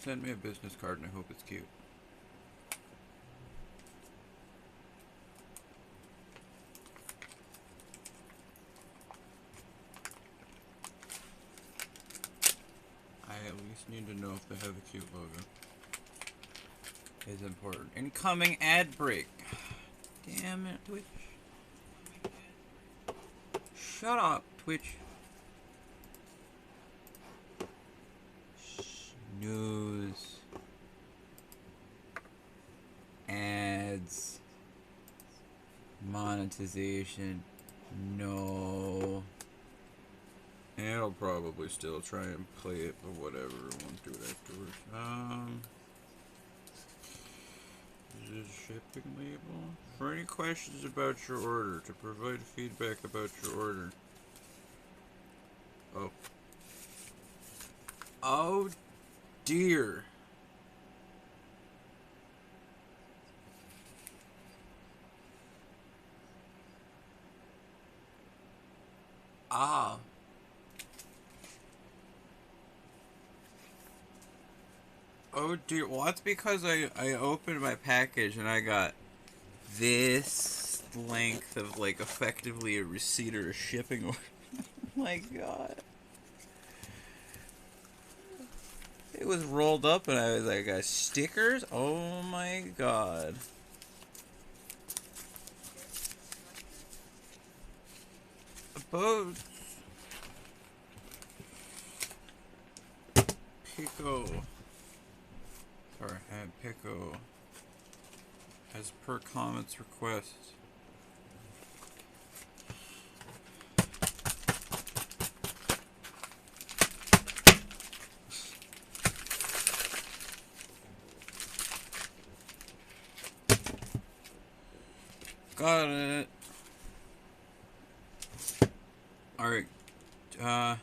sent me a business card and I hope it's cute. I at least need to know if they have a cute logo. Is important. Incoming ad break. Damn it, Twitch. Shut up, Twitch. News. Ads. Monetization. No. And I'll probably still try and play it, but whatever. I won't do it afterwards. This is shipping label. For any questions about your order, to provide feedback about your order. Oh. Oh dear. Ah. Oh dear. Well, that's because I opened my package and I got this length of, like, effectively a receipt or a shipping order. Oh my god. It was rolled up and I was like, stickers? Oh my god. About Pico. Sorry, Pico. As per comments request. Got it. Alright. Alright,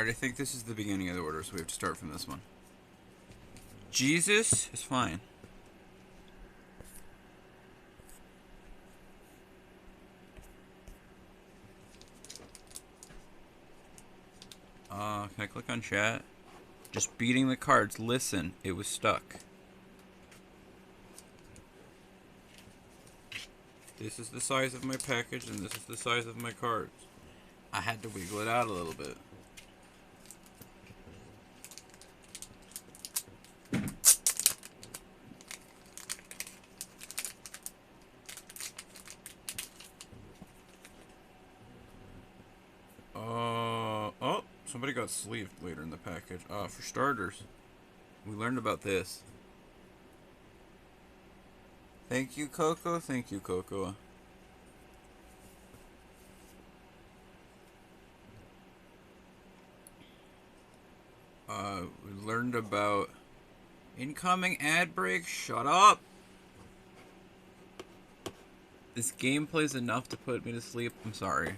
I think this is the beginning of the order, so we have to start from this one. Jesus is fine. Can I click on chat? Just beating the cards. Listen, it was stuck. This is the size of my package, and this is the size of my cards. I had to wiggle it out a little bit. Oh, somebody got sleeved later in the package. For starters, we learned about this. Thank you, Coco. Thank you, Coco. We learned about incoming ad break. Shut up. This game plays enough to put me to sleep. I'm sorry.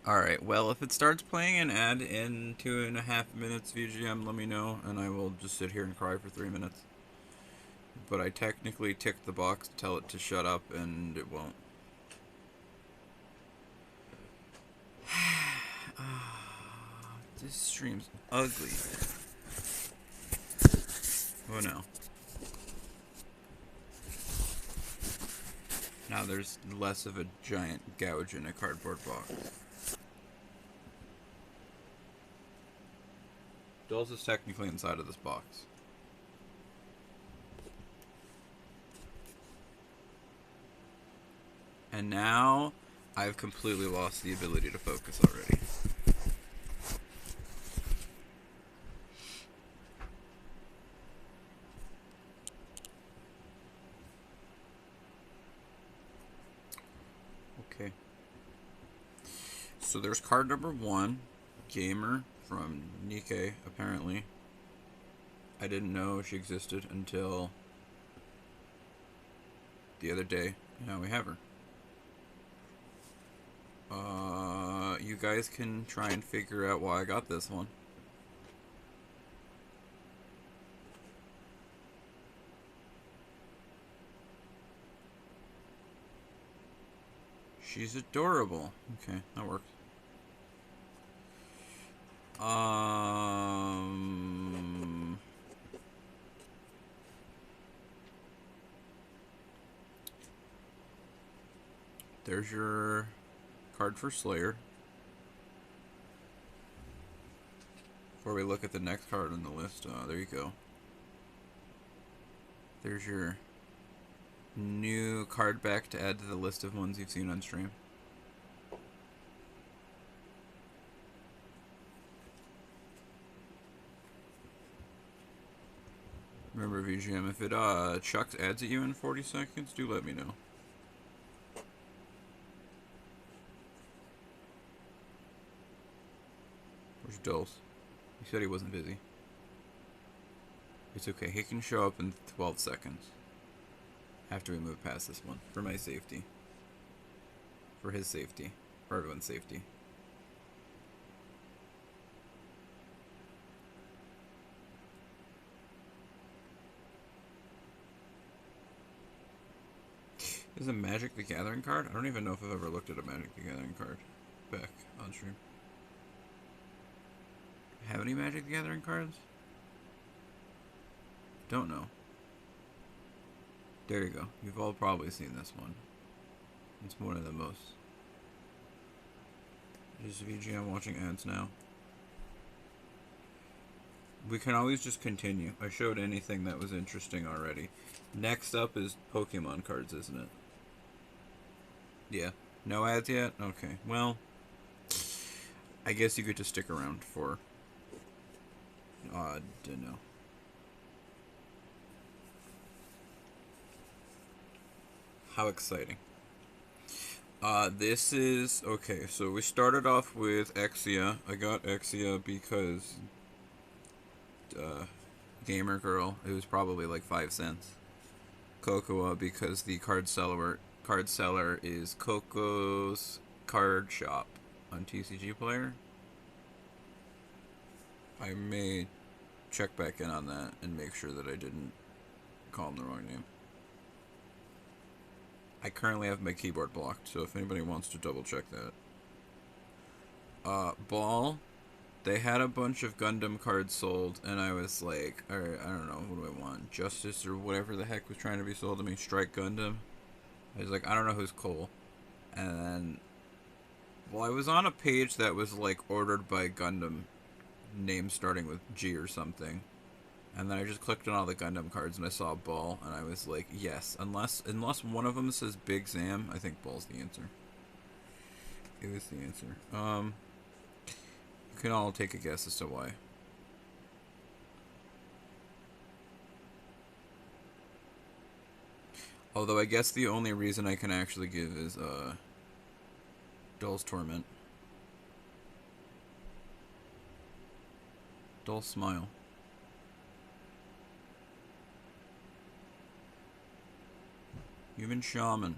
Alright, well, if it starts playing an ad in 2.5 minutes VGM, let me know, and I will just sit here and cry for 3 minutes. But I technically ticked the box to tell it to shut up, and it won't. This stream's ugly. Oh no. Now there's less of a giant gouge in a cardboard box. Dolls is technically inside of this box. And now I've completely lost the ability to focus already. Okay. So there's card number 1, Gamer, from Nikkei, apparently. I didn't know she existed until the other day. Now we have her. You guys can try and figure out why I got this one. She's adorable. Okay, that works. There's your card for Slayer. Before we look at the next card on the list, there you go. There's your new card back to add to the list of ones you've seen on stream. Remember, VGM, if it chucks ads at you in 40 seconds, do let me know. Where's Dulce? He said he wasn't busy. It's okay, he can show up in 12 seconds. After we move past this one. For my safety. For his safety. For everyone's safety. Is a Magic the Gathering card? I don't even know if I've ever looked at a Magic the Gathering card back on stream. Have any Magic the Gathering cards? Don't know. There you go. You've all probably seen this one. It's one of the most. Is VGM watching ads now? We can always just continue. I showed anything that was interesting already. Next up is Pokemon cards, isn't it? Yeah. No ads yet? Okay. Well, I guess you could just stick around for... don't know. How exciting. This is... Okay, so we started off with Exia. I got Exia because... Gamer Girl. It was probably like 5 cents. Cocoa because the card seller is Coco's Card Shop on TCGPlayer. I may check back in on that and make sure that I didn't call him the wrong name. I currently have my keyboard blocked, so if anybody wants to double check that. Ball, they had a bunch of Gundam cards sold, and I was like, alright, I don't know, what do I want? Justice or whatever the heck was trying to be sold to me, Strike Gundam. I was like, I don't know who's cool. And then, well, I was on a page that was like ordered by Gundam, name starting with G or something. And then I just clicked on all the Gundam cards and I saw Ball, and I was like, yes. Unless one of them says Big Zam, I think Ball's the answer. It was the answer. You can all take a guess as to why. Although I guess the only reason I can actually give is, Dulce Torment. Dulce Smile. Human Shaman.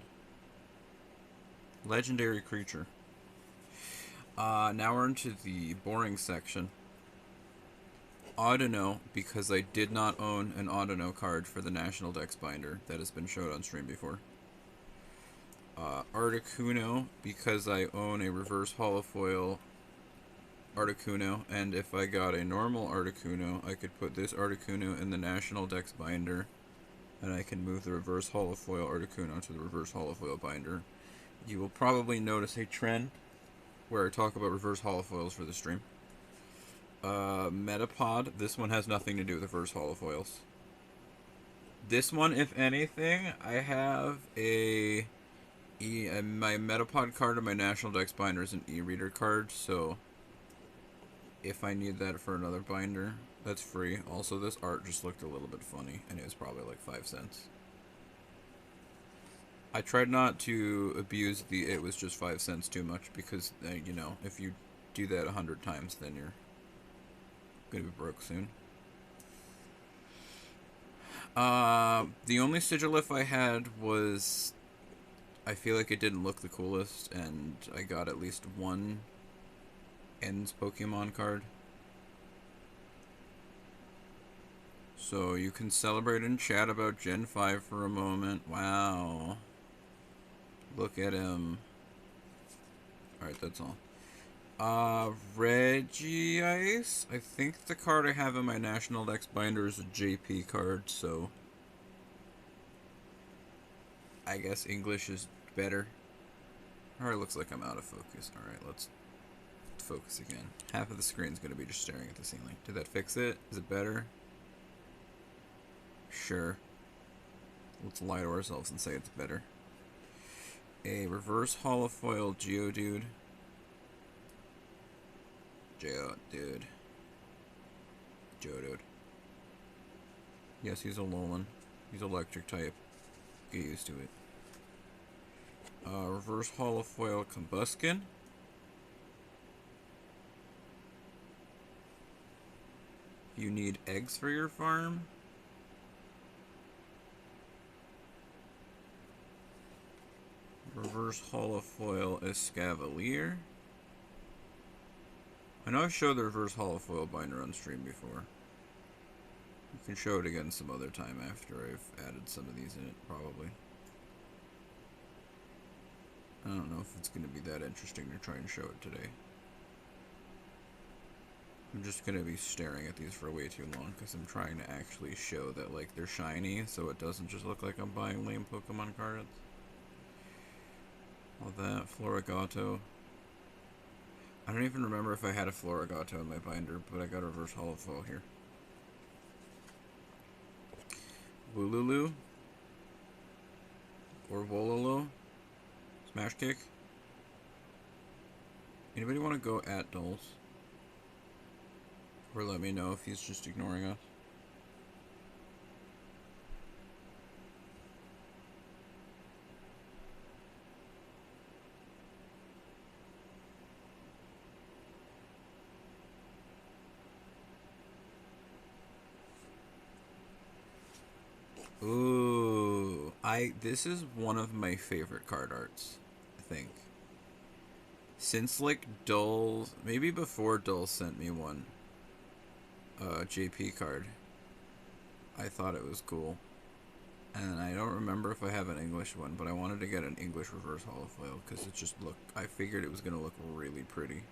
Legendary creature. Now we're into the boring section. Audino, because I did not own an Audino card for the National Dex binder that has been showed on stream before. Articuno, because I own a reverse holofoil Articuno, and if I got a normal Articuno, I could put this Articuno in the National Dex binder, and I can move the reverse holofoil Articuno to the reverse holofoil binder. You will probably notice a trend where I talk about reverse holofoils for the stream. Metapod, this one has nothing to do with reverse holofoils. This one, if anything, I have my Metapod card and my National Dex binder is an e-reader card, so if I need that for another binder, that's free. Also, this art just looked a little bit funny, and it was probably like 5 cents. I tried not to abuse the it was just 5 cents too much, because, you know, if you do that 100 times, then you're gonna be broke soon. The only Sigilif I had was, I feel like it didn't look the coolest, and I got at least one Ends Pokemon card. So you can celebrate and chat about Gen 5 for a moment. Wow. Look at him. Alright, that's all. Regice. I think the card I have in my National Dex binder is a JP card, so I guess English is better. Alright, looks like I'm out of focus. Alright, let's focus again. Half of the screen's going to be just staring at the ceiling. Did that fix it? Is it better? Sure. Let's lie to ourselves and say it's better. A reverse holofoil Geodude. Geodude. Yes, he's a Alolan. He's electric type. Get used to it. Reverse holofoil Combuskin. You need eggs for your farm? Reverse holofoil Escavalier. I know I've showed the reverse holofoil binder on stream before. You can show it again some other time after I've added some of these in it, probably. I don't know if it's going to be that interesting to try and show it today. I'm just going to be staring at these for way too long because I'm trying to actually show that like they're shiny so it doesn't just look like I'm buying lame Pokemon cards. All that, Florigato. I don't even remember if I had a Florigato in my binder, but I got a reverse holofoil here. Wooloo. Or Wololo. Smash Kick. Anybody want to go at Dulce? Or let me know if he's just ignoring us. Ooh, this is one of my favorite card arts, I think. Since like Dulce, maybe before Dulce sent me one, JP card, I thought it was cool. And I don't remember if I have an English one, but I wanted to get an English reverse holofoil because it just looked, I figured it was going to look really pretty.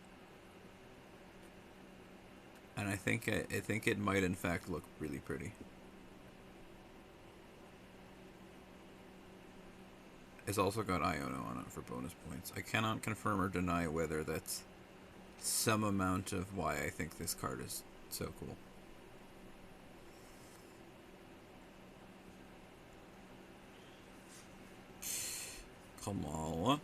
And I think it might in fact look really pretty. It's also got Iono on it for bonus points. I cannot confirm or deny whether that's some amount of why I think this card is so cool. Kamala.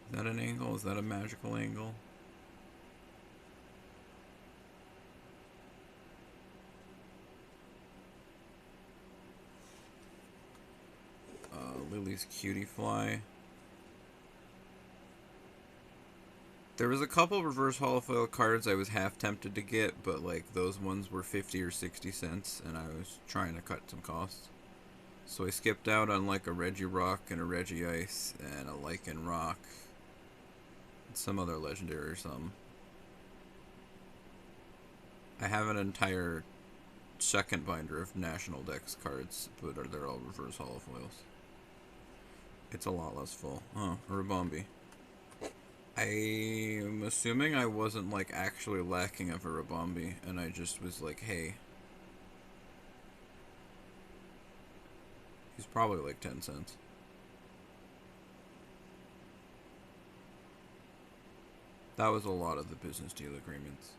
Is that an angle? Is that a magical angle? Lily's Cutie Fly. There was a couple reverse holofoil cards I was half tempted to get, but like those ones were 50 or 60 cents, and I was trying to cut some costs. So I skipped out on like a Regirock and a Regice and a Lycanroc and some other legendary or something. I have an entire second binder of National Dex cards, but they're all reverse holofoils. It's a lot less full. Oh, Ribombee. I'm assuming I wasn't like actually lacking of a Ribombee, and I just was like, hey. He's probably like 10 cents. That was a lot of the business deal agreements.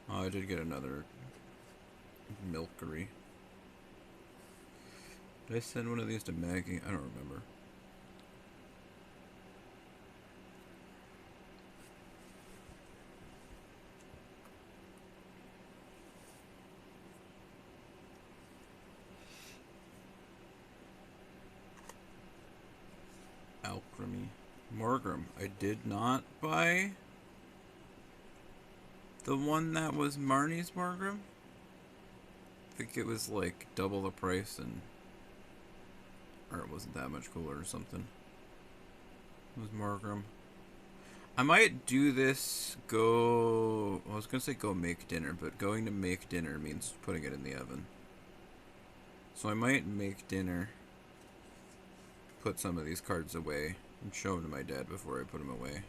Oh, I did get another Milkery. Did I send one of these to Maggie? I don't remember. Alchemy. Morgrim. I did not buy the one that was Marnie's Morgrim. I think it was like double the price and... or it wasn't that much cooler or something. It was Morgrim. I might do this, I was going to say go make dinner, but going to make dinner means putting it in the oven. So I might make dinner, put some of these cards away, and show them to my dad before I put them away.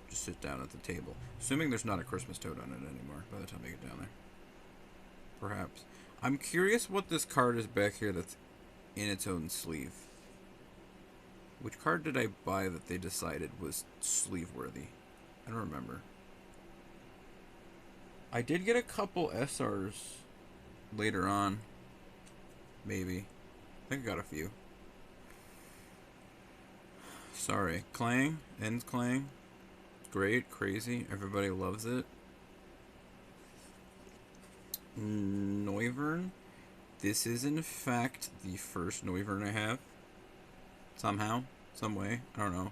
Just sit down at the table. Assuming there's not a Christmas toad on it anymore by the time I get down there. Perhaps. I'm curious what this card is back here that's in its own sleeve. Which card did I buy that they decided was sleeve worthy? I don't remember. I did get a couple SRs later on. Maybe. I think I got a few. Sorry. Clang. Ends Clang. Great. Crazy. Everybody loves it. Noivern. This is in fact the first Noivern I have. Somehow. Some way. I don't know.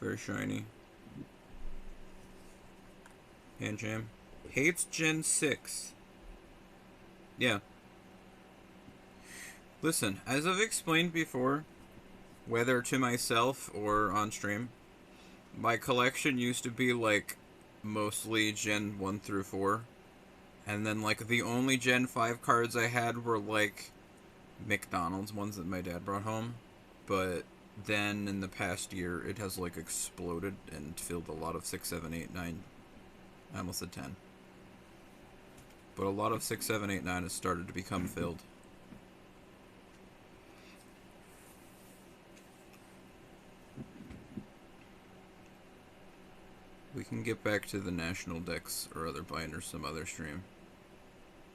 Very shiny. Pancham. Hates Gen 6. Yeah. Listen, as I've explained before, whether to myself or on stream, my collection used to be like mostly Gen 1 through 4. And then like the only Gen 5 cards I had were like McDonald's ones that my dad brought home. But then in the past year it has like exploded and filled a lot of 6, 7, 8, 9. I almost said 10. But a lot of 6, 7, 8, 9 has started to become filled. We can get back to the national decks or other binders some other stream.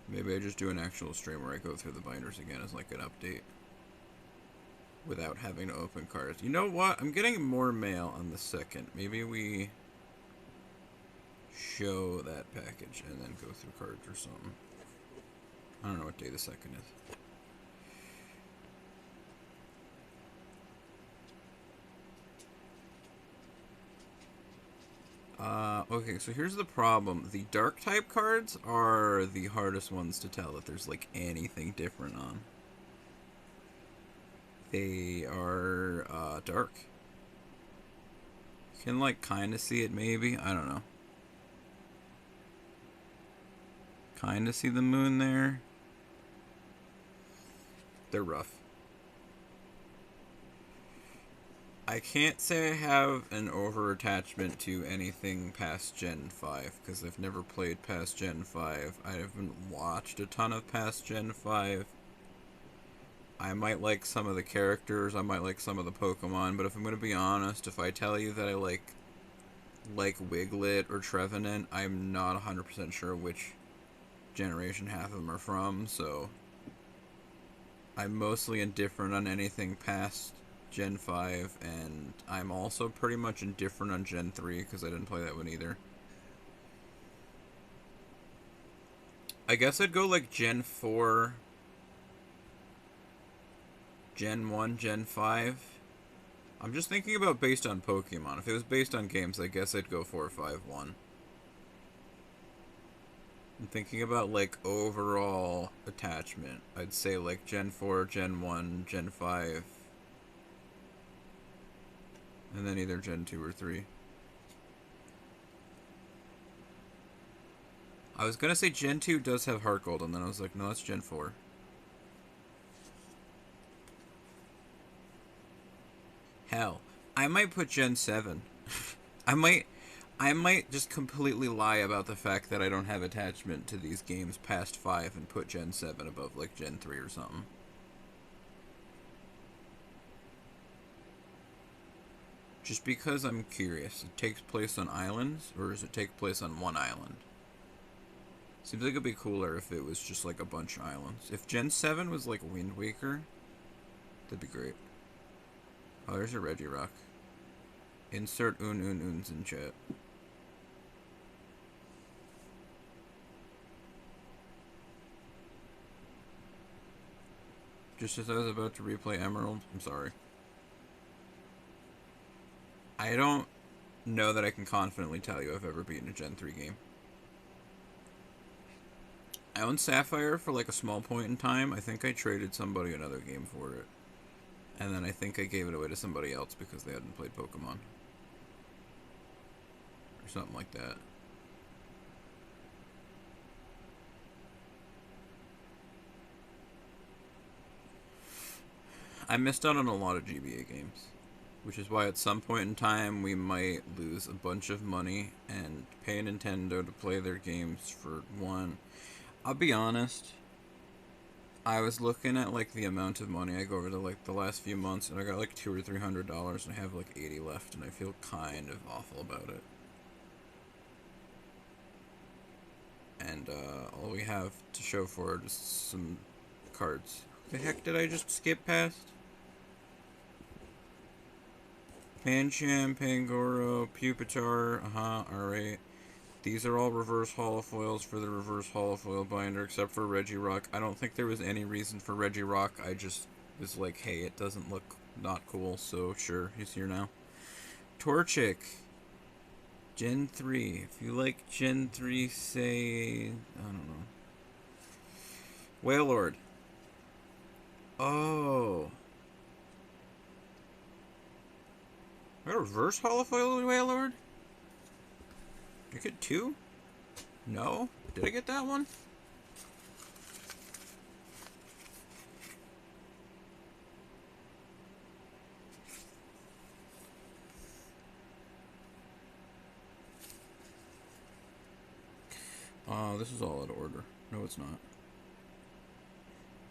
Maybe I just do an actual stream where I go through the binders again as like an update. Without having to open cards. You know what? I'm getting more mail on the 2nd. Maybe we show that package and then go through cards or something. I don't know what day the 2nd is. Okay, so here's the problem. The dark type cards are the hardest ones to tell that there's like anything different on. They are dark. You can like kind of see it maybe. I don't know. Kind of see the moon there. They're rough. I can't say I have an over-attachment to anything past Gen 5, because I've never played past Gen 5. I haven't watched a ton of past Gen 5. I might like some of the characters, I might like some of the Pokemon, but if I'm going to be honest, if I tell you that I like Wiglet or Trevenant, I'm not 100% sure which generation half of them are from, so I'm mostly indifferent on anything past Gen 5, and I'm also pretty much indifferent on Gen 3 because I didn't play that one either. I guess I'd go like Gen 4, Gen 1, Gen 5. I'm just thinking about based on Pokemon. If it was based on games, I guess I'd go 4, 5, 1. I'm thinking about like overall attachment. I'd say like Gen 4, Gen 1, Gen 5. And then either Gen 2 or 3. I was gonna say Gen 2 does have Heart Gold, and then I was like, no, that's Gen 4. Hell, I might put Gen 7. I might just completely lie about the fact that I don't have attachment to these games past 5 and put Gen 7 above like Gen 3 or something. Just because I'm curious. It takes place on islands, or does it take place on one island? Seems like it'd be cooler if it was just like a bunch of islands. If Gen 7 was like Wind Waker, that'd be great. Oh, there's a Regirock. Insert uns in chat. Just as I was about to replay Emerald, I'm sorry. I don't know that I can confidently tell you I've ever beaten a Gen 3 game. I owned Sapphire for like a small point in time. I think I traded somebody another game for it. And then I think I gave it away to somebody else because they hadn't played Pokemon. Or something like that. I missed out on a lot of GBA games, which is why at some point in time we might lose a bunch of money and pay Nintendo to play their games for one. I'll be honest, I was looking at like the amount of money I go over to like the last few months, and I got like $200 or $300, and I have like 80 left, and I feel kind of awful about it. And all we have to show for it is some cards. The heck did I just skip past? Pancham, Pangoro, Pupitar, alright. These are all reverse holofoils for the reverse holofoil binder, except for Regirock. I don't think there was any reason for Regirock. I just was like, hey, it doesn't look not cool, so sure, he's here now. Torchic. Gen 3. If you like Gen 3, say, I don't know. Wailord. Oh. I got a reverse holofoil Wailord? Did I get two? No? Did I get that one? This is all out of order. No, it's not.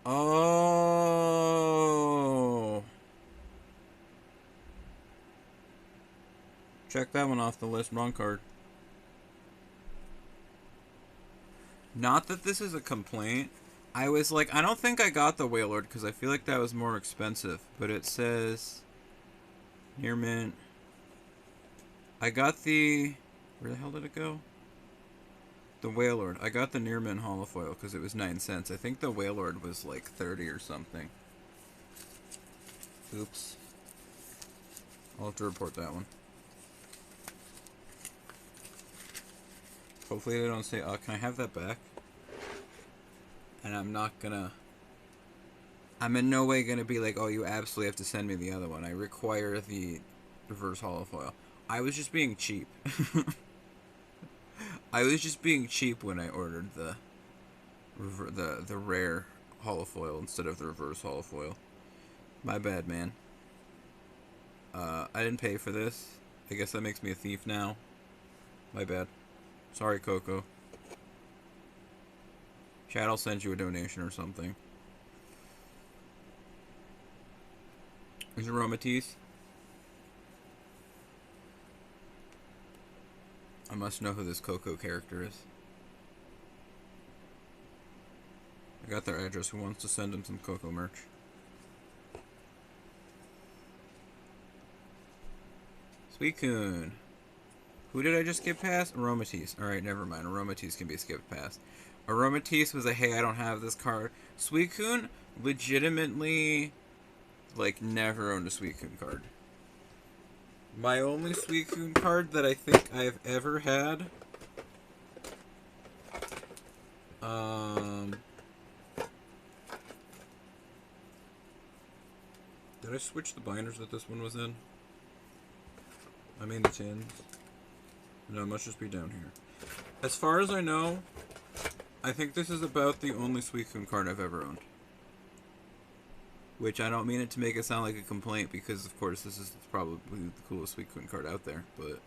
Oh. Check that one off the list. Wrong card. Not that this is a complaint. I was like, I don't think I got the Wailord because I feel like that was more expensive. But it says near mint. I got the... Where the hell did it go? The Wailord. I got the near mint holofoil because it was 9 cents. I think the Wailord was like 30 or something. Oops. I'll have to report that one. Hopefully they don't say, can I have that back? And I'm not gonna... I'm in no way gonna be like, oh, you absolutely have to send me the other one. I require the reverse holofoil. I was just being cheap. I was just being cheap when I ordered the rare holofoil instead of the reverse holofoil. My bad, man. I didn't pay for this. I guess that makes me a thief now. My bad. Sorry, Coco. Chad, I'll send you a donation or something. Is it Aromatisse? I must know who this Coco character is. I got their address. Who wants to send them some Coco merch? Suicune. Who did I just skip past? Aromatisse. Alright, never mind. Aromatisse can be skipped past. Aromatisse was a, hey, I don't have this card. Suicune, legitimately, like, never owned a Suicune card. My only Suicune card that I think I've ever had... Did I switch the binders that this one was in? I mean the tins. No, it must just be down here. As far as I know, I think this is about the only Suicune card I've ever owned. Which I don't mean it to make it sound like a complaint, because of course this is probably the coolest Suicune card out there, but...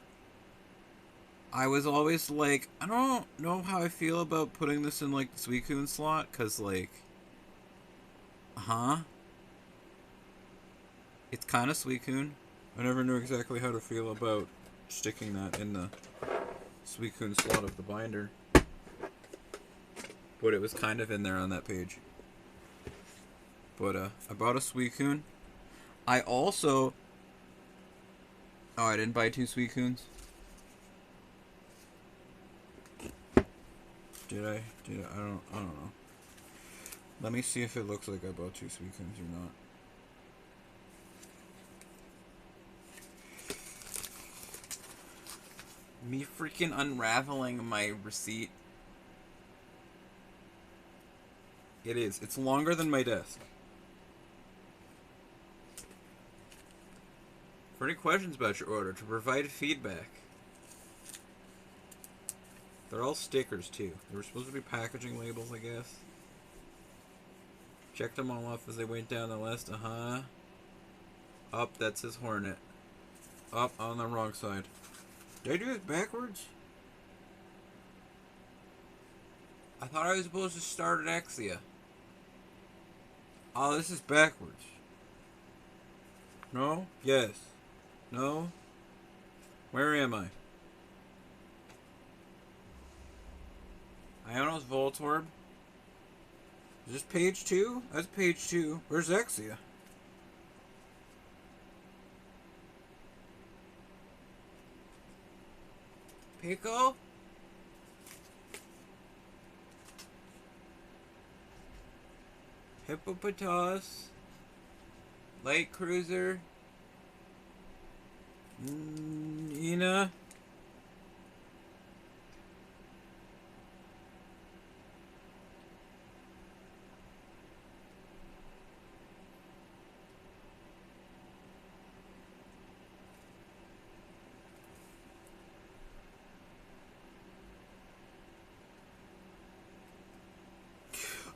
I was always like, I don't know how I feel about putting this in like the Suicune slot, because like... It's kind of Suicune. I never knew exactly how to feel about sticking that in the Suicune slot of the binder. But it was kind of in there on that page. But I bought a Suicune. I also... Oh, I didn't buy 2 Suicunes? Did I? I don't know. Let me see if it looks like I bought 2 Suicunes or not. Me freaking unraveling my receipt. It is. It's longer than my desk. For any questions about your order, to provide feedback. They're all stickers, too. They were supposed to be packaging labels, I guess. Checked them all off as they went down the list. Up, that's his Hornet. Up on the wrong side. Did I do it backwards? I thought I was supposed to start at Exia. Oh, this is backwards. No? Yes. No? Where am I? Ionos Voltorb? Is this page 2? That's page 2. Where's Exia? Pico? Hippopotas? Light Cruiser? Nina?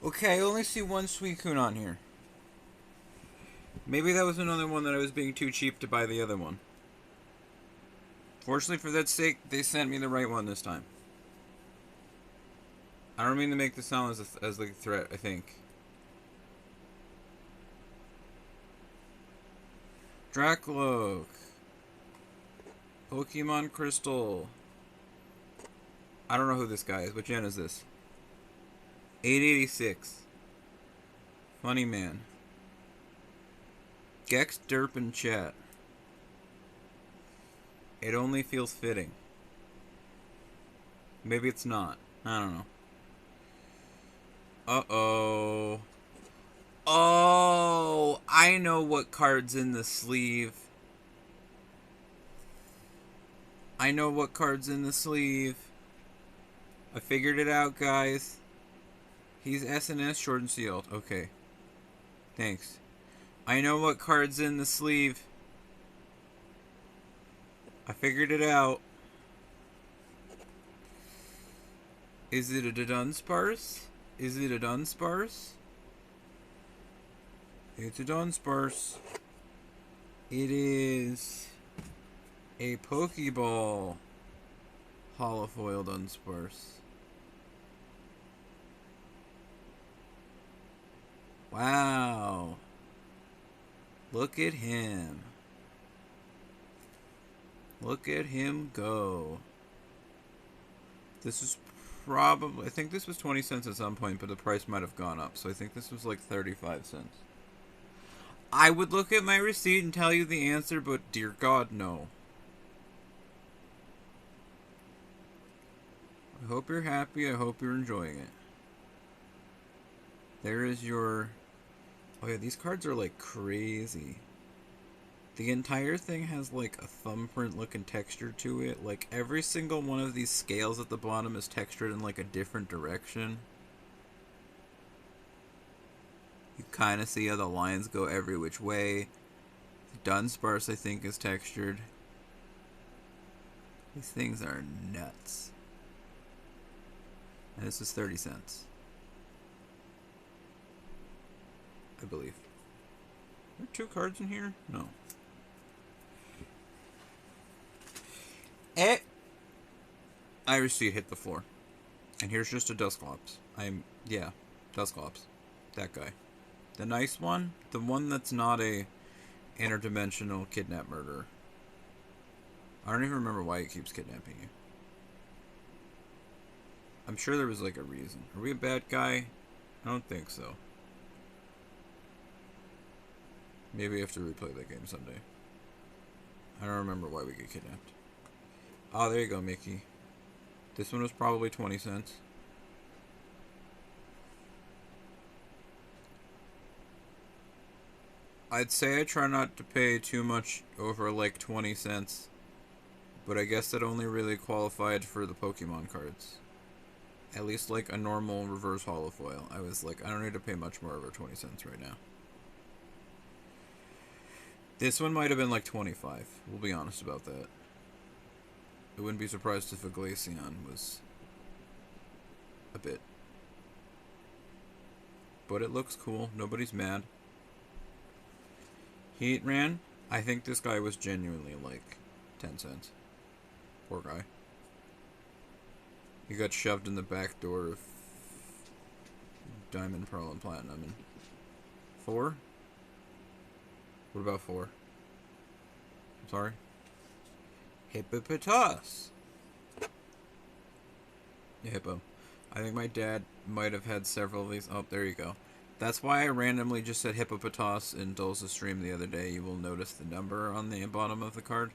Okay, I only see one Suicune on here. Maybe that was another one that I was being too cheap to buy the other one. Fortunately for that sake, they sent me the right one this time. I don't mean to make this sound as like a threat, I think. Dracloak. Pokemon Crystal. I don't know who this guy is. What gen is this? 886. Funny man. Gex, Derp, and Chat. It only feels fitting. Maybe it's not. I don't know. Uh-oh. Oh, I know what card's in the sleeve. I know what card's in the sleeve. I figured it out, guys. He's SNS short and sealed. Okay. Thanks. I know what card's in the sleeve. I figured it out. Is it a Dunsparce? Is it a Dunsparce? It's a Dunsparce. It is a Pokeball holofoil Dunsparce. Wow. Look at him. Look at him go. This is probably... I think this was 20 cents at some point, but the price might have gone up. So I think this was like 35 cents. I would look at my receipt and tell you the answer, but dear God, no. I hope you're happy. I hope you're enjoying it. There is your... Oh yeah, these cards are like crazy. The entire thing has like a thumbprint looking texture to it. Like every single one of these scales at the bottom is textured in like a different direction. You kind of see how the lines go every which way. The Dunsparce, I think, is textured. These things are nuts. And this is 30 cents. I believe. Are there 2 cards in here? No. I receipt hit the floor. And here's just a Dusclops. Yeah, Dusclops. That guy. The nice one? The one that's not a interdimensional kidnap murderer. I don't even remember why he keeps kidnapping you. I'm sure there was like a reason. Are we a bad guy? I don't think so. Maybe I have to replay that game someday. I don't remember why we get kidnapped. Oh, there you go, Mickey. This one was probably 20 cents. I'd say I try not to pay too much over like 20 cents. But I guess that only really qualified for the Pokemon cards. At least like a normal reverse holofoil. I was like, I don't need to pay much more over 20 cents right now. This one might have been like 25. We'll be honest about that. I wouldn't be surprised if a Glaceon was a bit. But it looks cool. Nobody's mad. Heatran. I think this guy was genuinely like 10 cents. Poor guy. He got shoved in the back door of Diamond, Pearl, and Platinum. And 4? What about 4? I'm sorry. Hippopotas. Yeah, hippo. I think my dad might have had several of these. Oh, there you go. That's why I randomly just said Hippopotas in Dulce's stream the other day. You will notice the number on the bottom of the card.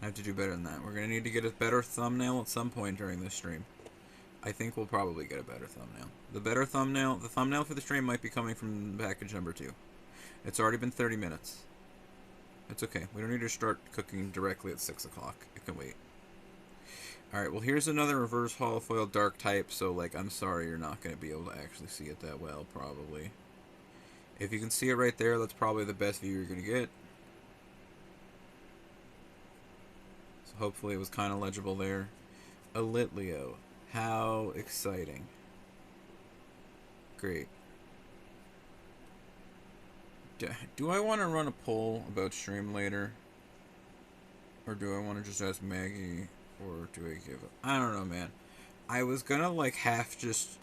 I have to do better than that. We're going to need to get a better thumbnail at some point during this stream. I think we'll probably get a better thumbnail. The thumbnail for the stream might be coming from package number 2. It's already been 30 minutes. It's okay. We don't need to start cooking directly at 6 o'clock. It can wait. Alright, well here's another reverse holofoil dark type, so like, I'm sorry you're not going to be able to actually see it that well, probably. If you can see it right there, that's probably the best view you're going to get. So hopefully it was kind of legible there. Elitleo. How exciting. Great. Do I want to run a poll about stream later? Or do I want to just ask Maggie? Or do I give up? I don't know, man. I was gonna like half just...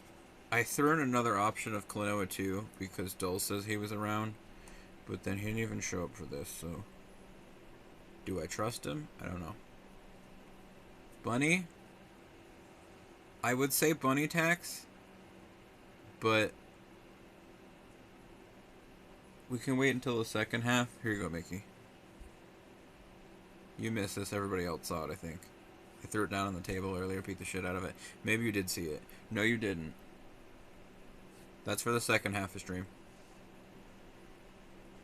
I threw in another option of Klonoa 2 because Dole says he was around. But then he didn't even show up for this, so... Do I trust him? I don't know. Bunny? I would say bunny tax, but we can wait until the second half. Here you go, Mickey. You missed this. Everybody else saw it, I think. I threw it down on the table earlier, beat the shit out of it. Maybe you did see it. No, you didn't. That's for the second half of stream.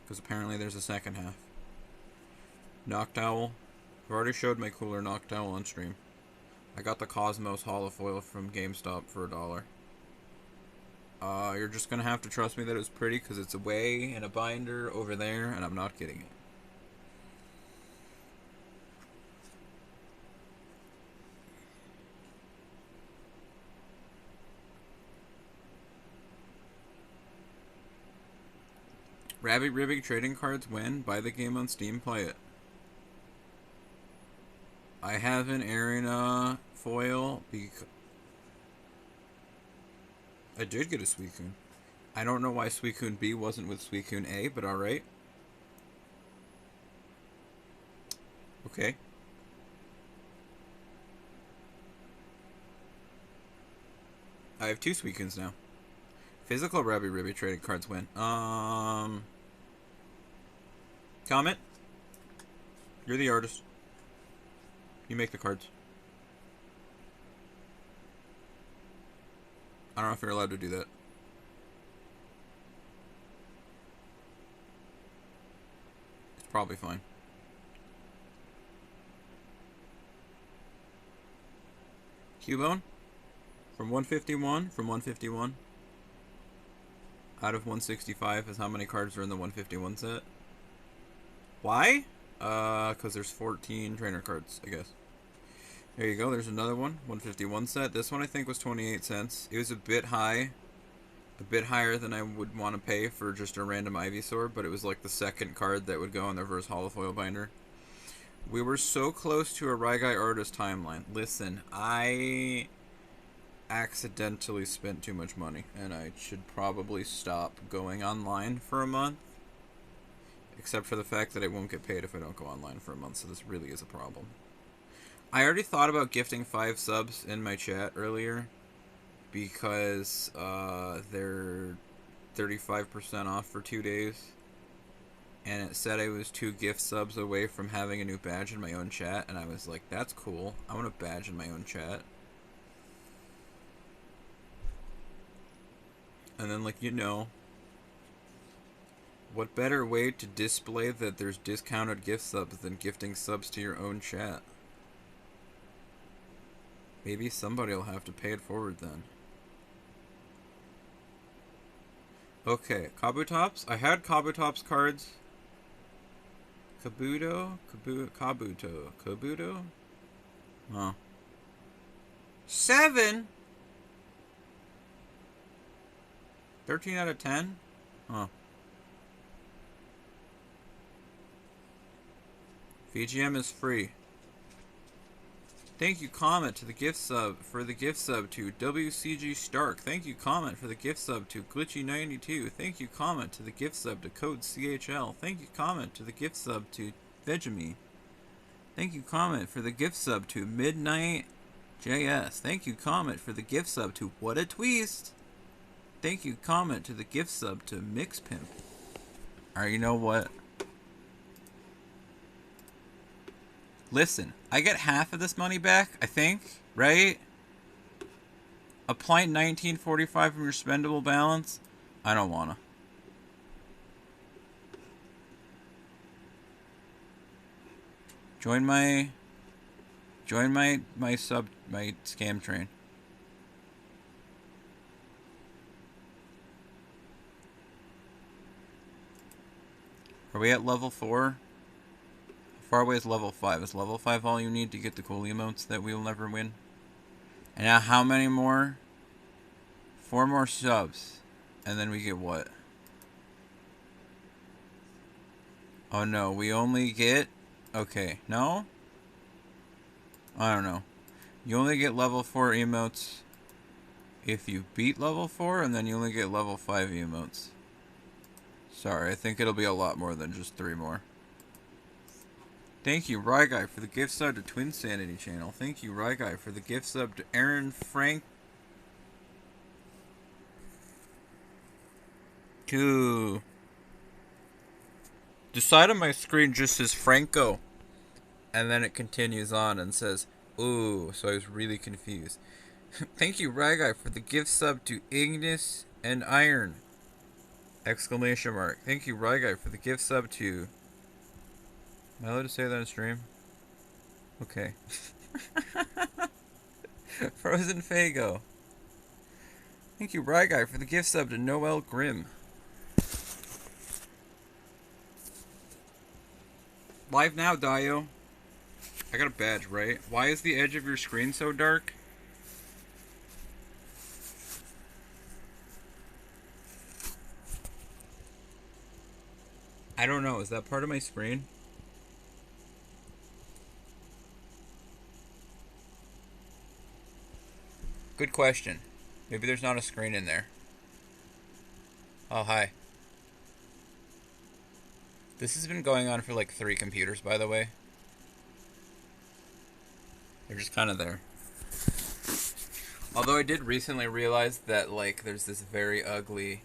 Because apparently there's a second half. Noctowl. I've already showed my cooler Noctowl on stream. I got the Cosmos holofoil from GameStop for $1. You're just gonna have to trust me that it was pretty because it's away in a binder over there and I'm not getting it. Rabbit Ribbit trading cards when? Buy the game on Steam, play it. I have an Arena foil because I did get a Suicune. I don't know why Suicune B wasn't with Suicune A, but alright. Okay. I have 2 Suicunes now. Physical Rabbit Ribbit trading cards when? Comment. You're the artist. You make the cards. I don't know if you're allowed to do that. It's probably fine. Cubone? From 151? From 151? Out of 165 is how many cards are in the 151 set? Why? Because there's 14 trainer cards, I guess. There you go, there's another one. 151 set. This one I think was 28 cents. It was a bit high. A bit higher than I would want to pay for just a random Ivysaur, but it was like the second card that would go on the reverse holofoil binder. We were so close to a Ryguy artist timeline. Listen, I accidentally spent too much money, and I should probably stop going online for a month. Except for the fact that I won't get paid if I don't go online for a month, so this really is a problem. I already thought about gifting 5 subs in my chat earlier because they're 35% off for 2 days. And it said I was 2 gift subs away from having a new badge in my own chat, and I was like, that's cool. I want a badge in my own chat. And then, like, you know, what better way to display that there's discounted gift subs than gifting subs to your own chat? Maybe somebody will have to pay it forward then. Okay, Kabutops. I had Kabutops cards Kabuto? Oh. 7? 13 out of 10? Huh. VGM is free. Thank you, comment to the gift sub for the gift sub to WCG Stark. Thank you, comment for the gift sub to Glitchy92. Thank you, comment to the gift sub to Code CHL. Thank you, comment to the gift sub to Vegemie. Thank you, comment for the gift sub to Midnight JS. Thank you, comment for the gift sub to What a Twist. Thank you, comment to the gift sub to Mix Pimp. Alright, you know what? Listen, I get half of this money back, I think, right? Apply 1945 from your spendable balance. I don't wanna. Join my scam train. Are we at level 4? How far away is level 5? Is level 5 all you need to get the cool emotes that we will never win? And now how many more? 4 more subs. And then we get what? Oh no, we only get... Okay, no? I don't know. You only get level 4 emotes if you beat level 4, and then you only get level 5 emotes. Sorry, I think it'll be a lot more than just 3 more. Thank you, Ryguy, for the gift sub to Twin Sanity channel. Thank you, Ryguy, for the gift sub to Aaron Frank. The side of my screen just says Franco. And then it continues on and says, ooh, so I was really confused. Thank you, Ryguy, for the gift sub to Ignis and Iron. Exclamation mark. Thank you, Ryguy, for the gift sub to... Am I allowed to say that on stream? Okay. Frozen Fago. Thank you, Ryguy, for the gift sub to Noel Grimm. Live now, Dio. I got a badge, right? Why is the edge of your screen so dark? I don't know. Is that part of my screen? Good question. Maybe there's not a screen in there. Oh, hi. This has been going on for like 3 computers, by the way. They're just kind of there. Although I did recently realize that, like, there's this very ugly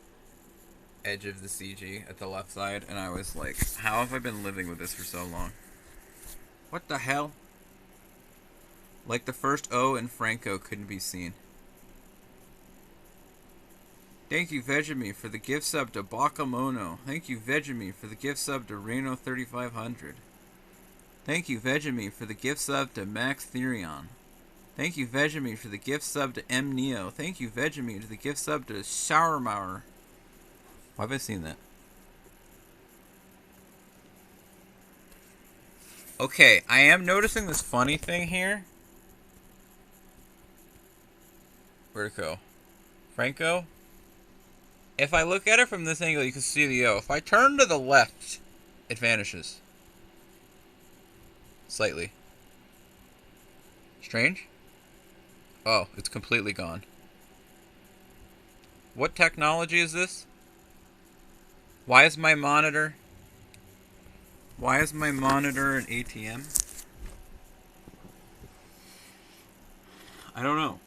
edge of the CG at the left side, and I was like, how have I been living with this for so long? What the hell? Like, the first O in Franco couldn't be seen. Thank you, Vegemie, for the gift sub to Bakamono. Thank you, Vegemie, for the gift sub to Reno 3500. Thank you, Vegemie, for the gift sub to Max Therion. Thank you, Vegemie, for the gift sub to M Neo. Thank you, Vegemie, for the gift sub to Sourmauer. Why have I seen that? Okay, I am noticing this funny thing here. Where'd it go? Franco? If I look at it from this angle, you can see the O. If I turn to the left, it vanishes. Slightly. Strange? Oh, it's completely gone. What technology is this? Why is my monitor... Why is my monitor an ATM? I don't know.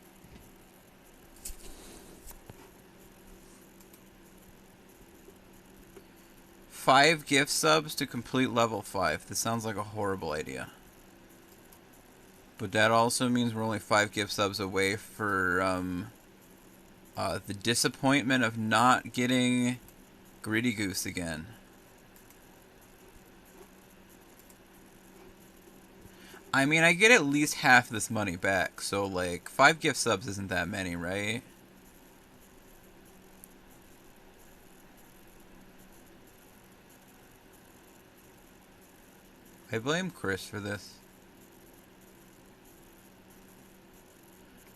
Five gift subs to complete level 5. This sounds like a horrible idea. But that also means we're only 5 gift subs away for the disappointment of not getting Gritty Goose again. I mean, I get at least half this money back, so like 5 gift subs isn't that many, right? I blame Chris for this.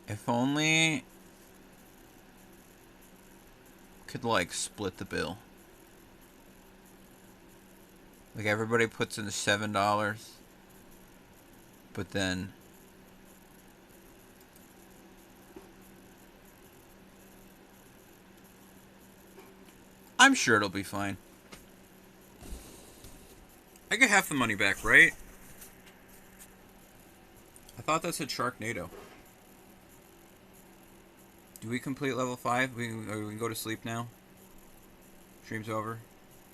If only could like split the bill. Like everybody puts in $7, but then I'm sure it'll be fine. I get half the money back, right? I thought that said Sharknado. Do we complete level 5? We can go to sleep now. Stream's over.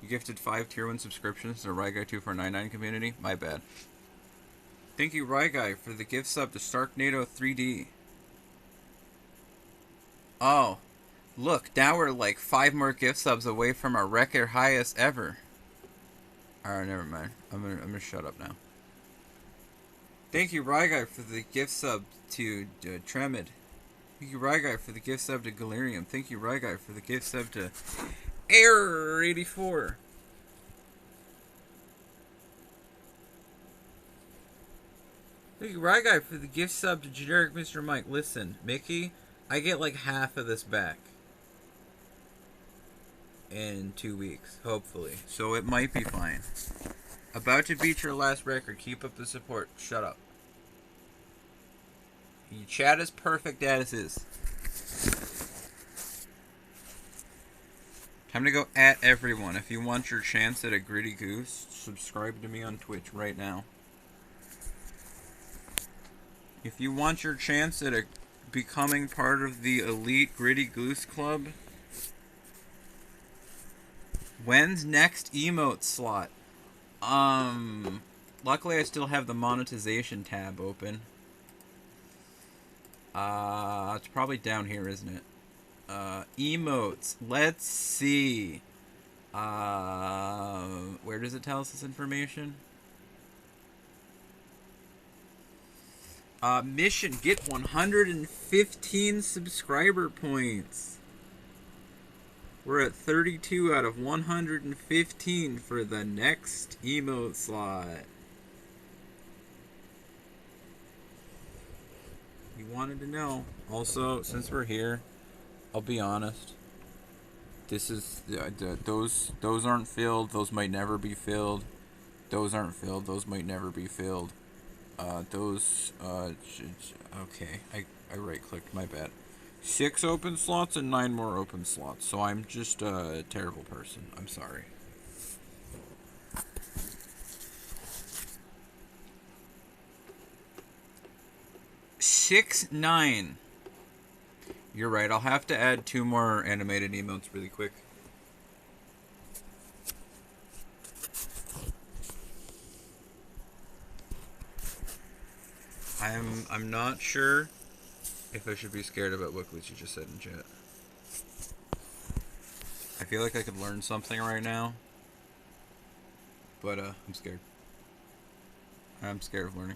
You gifted 5 tier 1 subscriptions to the Ryguy 2499 community? My bad. Thank you, Ryguy, for the gift sub to Sharknado 3D. Oh. Look, now we're like 5 more gift subs away from our record highest ever. Alright, never mind. I'm gonna shut up now. Thank you, Ryguy, for the gift sub to Tremid. Thank you, Ryguy, for the gift sub to Galerium. Thank you, Ryguy, for the gift sub to Air84. Thank you, Ryguy, for the gift sub to Generic Mr. Mike. Listen, Mickey, I get like half of this back in 2 weeks, hopefully. So it might be fine. About to beat your last record. Keep up the support. Shut up. Your chat is perfect as is. Time to go at everyone. If you want your chance at a Gritty Goose, subscribe to me on Twitch right now. If you want your chance at becoming part of the elite Gritty Goose Club, when's next emote slot? Luckily I still have the monetization tab open. It's probably down here, isn't it? Emotes. Let's see. Where does it tell us this information? Mission, get 115 subscriber points. We're at 32 out of 115 for the next emote slot. You wanted to know. Also, since we're here, I'll be honest. This is those aren't filled. Those might never be filled. Those aren't filled. Those might never be filled. Okay. I right-clicked. My bad. 6 open slots and 9 more open slots. So I'm just a terrible person. I'm sorry. Six, 9. You're right. I'll have to add 2 more animated emotes really quick. I'm not sure if I should be scared about what Glitchy just said in chat. I feel like I could learn something right now, but I'm scared. I'm scared of learning.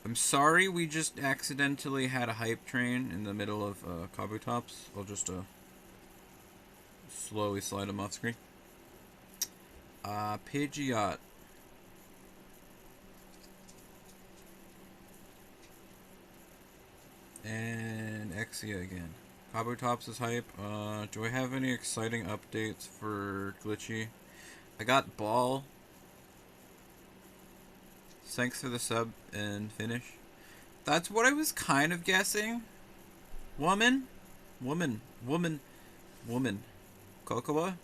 I'm sorry we just accidentally had a hype train in the middle of Kabutops. I'll just slowly slide them off screen. Pidgeot. And Exia again. Kabutops is hype. Do I have any exciting updates for Glitchy? I got Ball. Thanks for the sub and finish. That's what I was kind of guessing. Woman? Woman. Kokoa?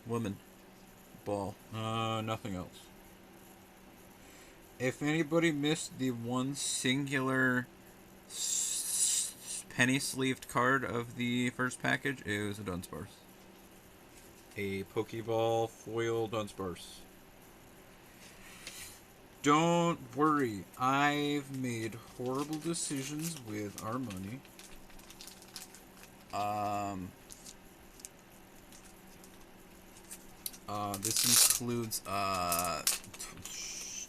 Woman. Ball. Nothing else. If anybody missed the one singular penny-sleeved card of the first package, it was a Dunsparce. A Pokeball foil Dunsparce. Don't worry, I've made horrible decisions with our money. This includes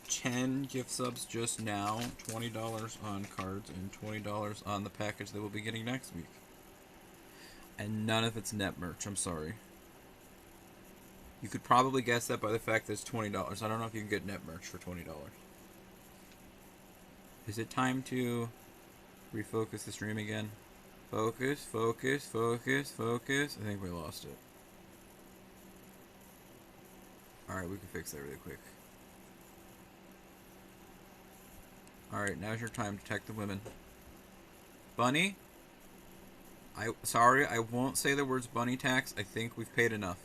10 gift subs just now, $20 on cards, and $20 on the package that we'll be getting next week. And none of it's net merch, I'm sorry. You could probably guess that by the fact that it's $20. I don't know if you can get net merch for $20. Is it time to refocus the stream again? Focus, focus, focus, focus. I think we lost it. Alright, we can fix that really quick. Alright, now's your time to protect the women. Bunny? Sorry, I won't say the words bunny tax. I think we've paid enough.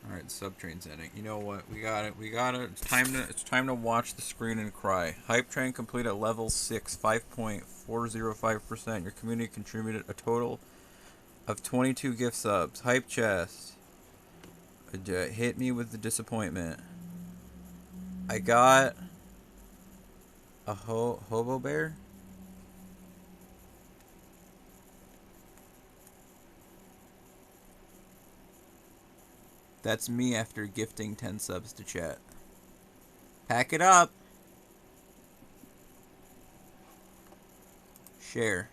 Alright, sub train's ending. You know what? We got it. We got it. It's time to watch the screen and cry. Hype train complete at level 6, 5.405%. Your community contributed a total of 22 gift subs. Hype chest. Hit me with the disappointment. I got a hobo bear. That's me after gifting 10 subs to chat. Pack it up. Share.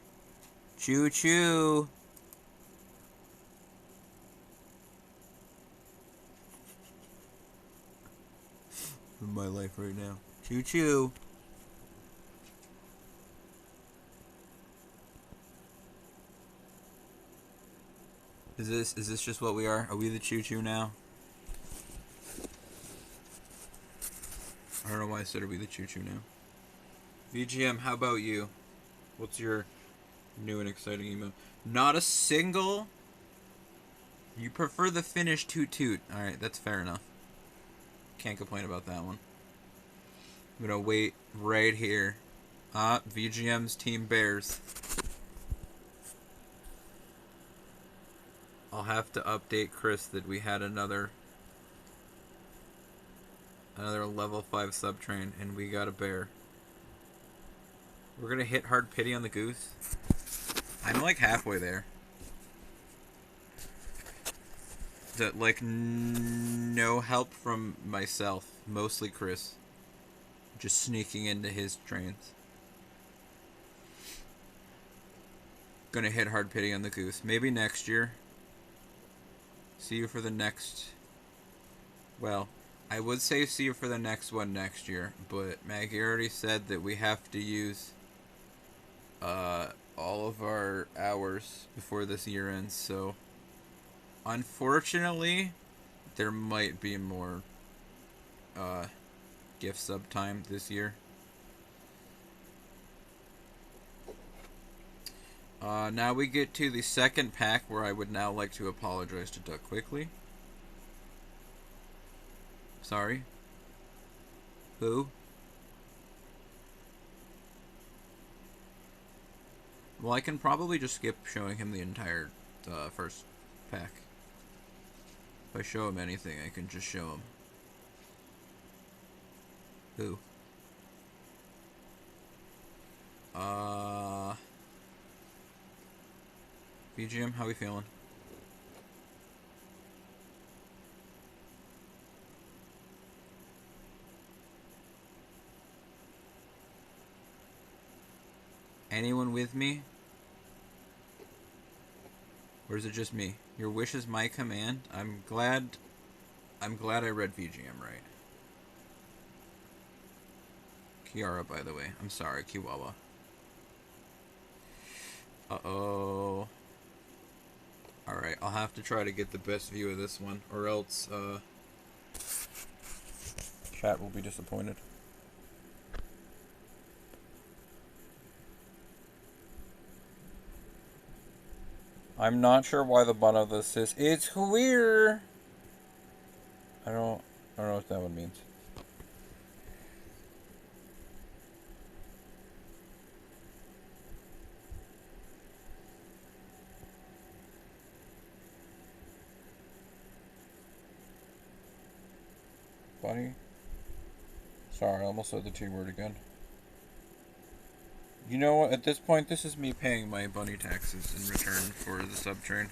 Choo choo. In my life right now. Choo choo. Is this just what we are? Are we the choo choo now? I don't know why I said are we the choo choo now. VGM, how about you? What's your new and exciting email? Not a single. You prefer the Finnish toot toot. Alright, that's fair enough. Can't complain about that one. I'm gonna wait right here. VGM's Team Bears. I'll have to update Chris that we had another level 5 sub train and we got a bear. We're gonna hit hard pity on the goose. I'm like halfway there. That like no help from myself, mostly Chris. Just sneaking into his trains. Gonna hit hard pity on the goose. Maybe next year. See you for the next... Well, I would say see you for the next one next year, but Maggie already said that we have to use all of our hours before this year ends, so unfortunately there might be more gift sub time this year. Now we get to the second pack where I would now like to apologize to Duck Quickly. Sorry. Who? Well, I can probably just skip showing him the entire first pack. If I show him anything, I can just show him. Who? BGM, how we feeling? Anyone with me? Or is it just me? Your wish is my command. I'm glad I read VGM right. Kiara, by the way. I'm sorry, Kiwawa. Uh-oh. Alright, I'll have to try to get the best view of this one, or else, chat will be disappointed. I'm not sure why the bottom of this is. It's weird. I don't know what that one means. Bunny? Sorry, I almost said the T word again. You know what? At this point, this is me paying my bunny taxes in return for the sub train.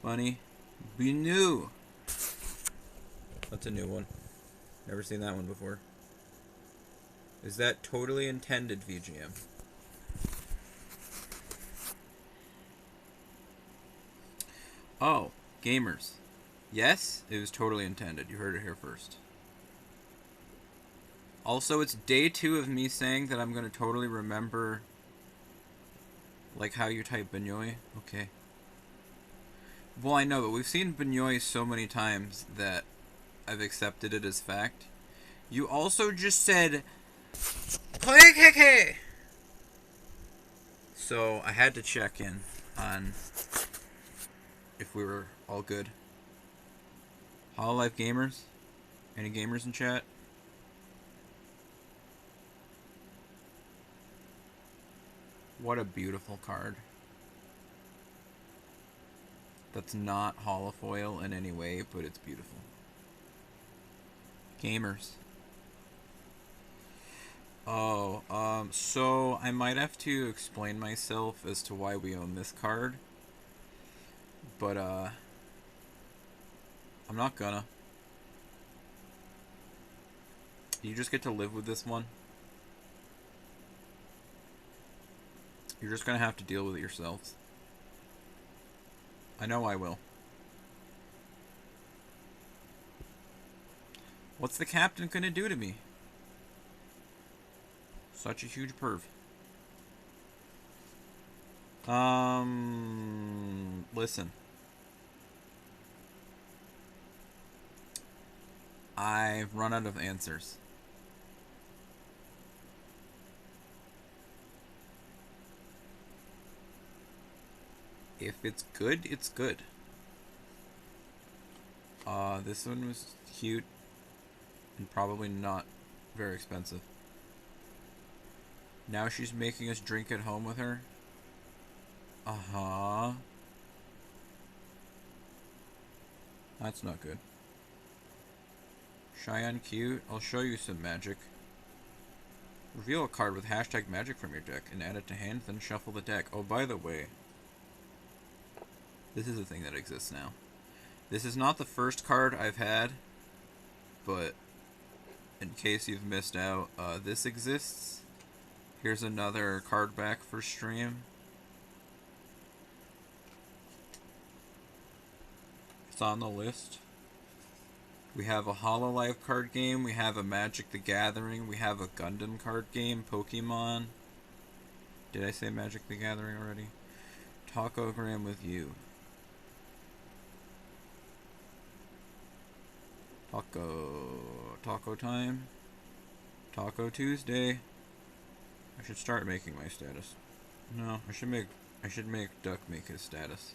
Bunny. Be new. That's a new one. Never seen that one before. Is that totally intended, VGM? Oh, gamers. Yes, it was totally intended. You heard it here first. Also, it's day 2 of me saying that I'm going to totally remember, like, how you type Benoy. Okay. Well, I know, but we've seen Benoy so many times that I've accepted it as fact. You also just said, play KK! So, I had to check in on if we were all good. Hololive gamers? Any gamers in chat? What a beautiful card. That's not holofoil in any way, but it's beautiful. Gamers. Oh, so I might have to explain myself as to why we own this card. But, I'm not gonna. You just get to live with this one. You're just gonna have to deal with it yourselves. I know I will. What's the captain gonna do to me? Such a huge perv. Listen. I've run out of answers. If it's good, it's good. This one was cute and probably not very expensive. Now she's making us drink at home with her. Uh-huh. That's not good. Cheyenne cute. I'll show you some magic. Reveal a card with hashtag magic from your deck and add it to hand, then shuffle the deck. Oh, by the way, this is a thing that exists now. This is not the first card I've had, but in case you've missed out, this exists. Here's another card back for stream. It's on the list. We have a Hololive card game. We have a Magic the Gathering. We have a Gundam card game. Pokemon. Did I say Magic the Gathering already? Tacogram with you. Taco time. Taco Tuesday. I should start making my status. No, I should make Duck make his status.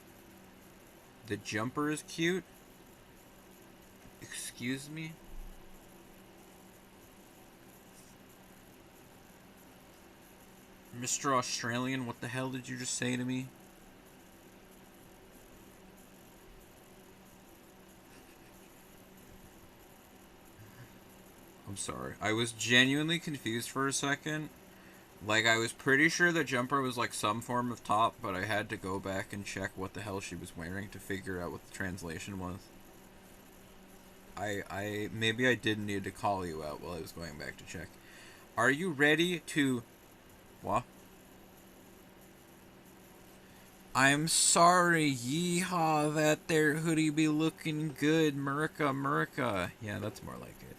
The jumper is cute. Excuse me? Mr. Australian, what the hell did you just say to me? I'm sorry. I was genuinely confused for a second. Like, I was pretty sure the jumper was like some form of top, but I had to go back and check what the hell she was wearing to figure out what the translation was. Maybe I did need to call you out while I was going back to check. Are you ready to... What? I'm sorry, yeehaw, that there hoodie be looking good, Murica. Yeah, that's more like it.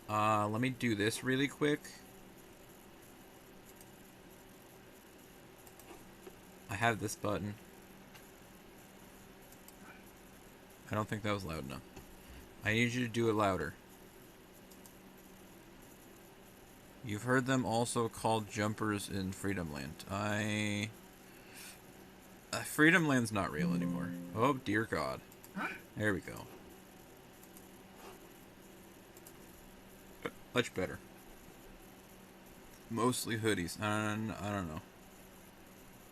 Let me do this really quick. I have this button. I don't think that was loud enough. I need you to do it louder. You've heard them also called jumpers in Freedomland. Freedomland's not real anymore. Oh, dear God. There we go. Much better. Mostly hoodies. I don't know.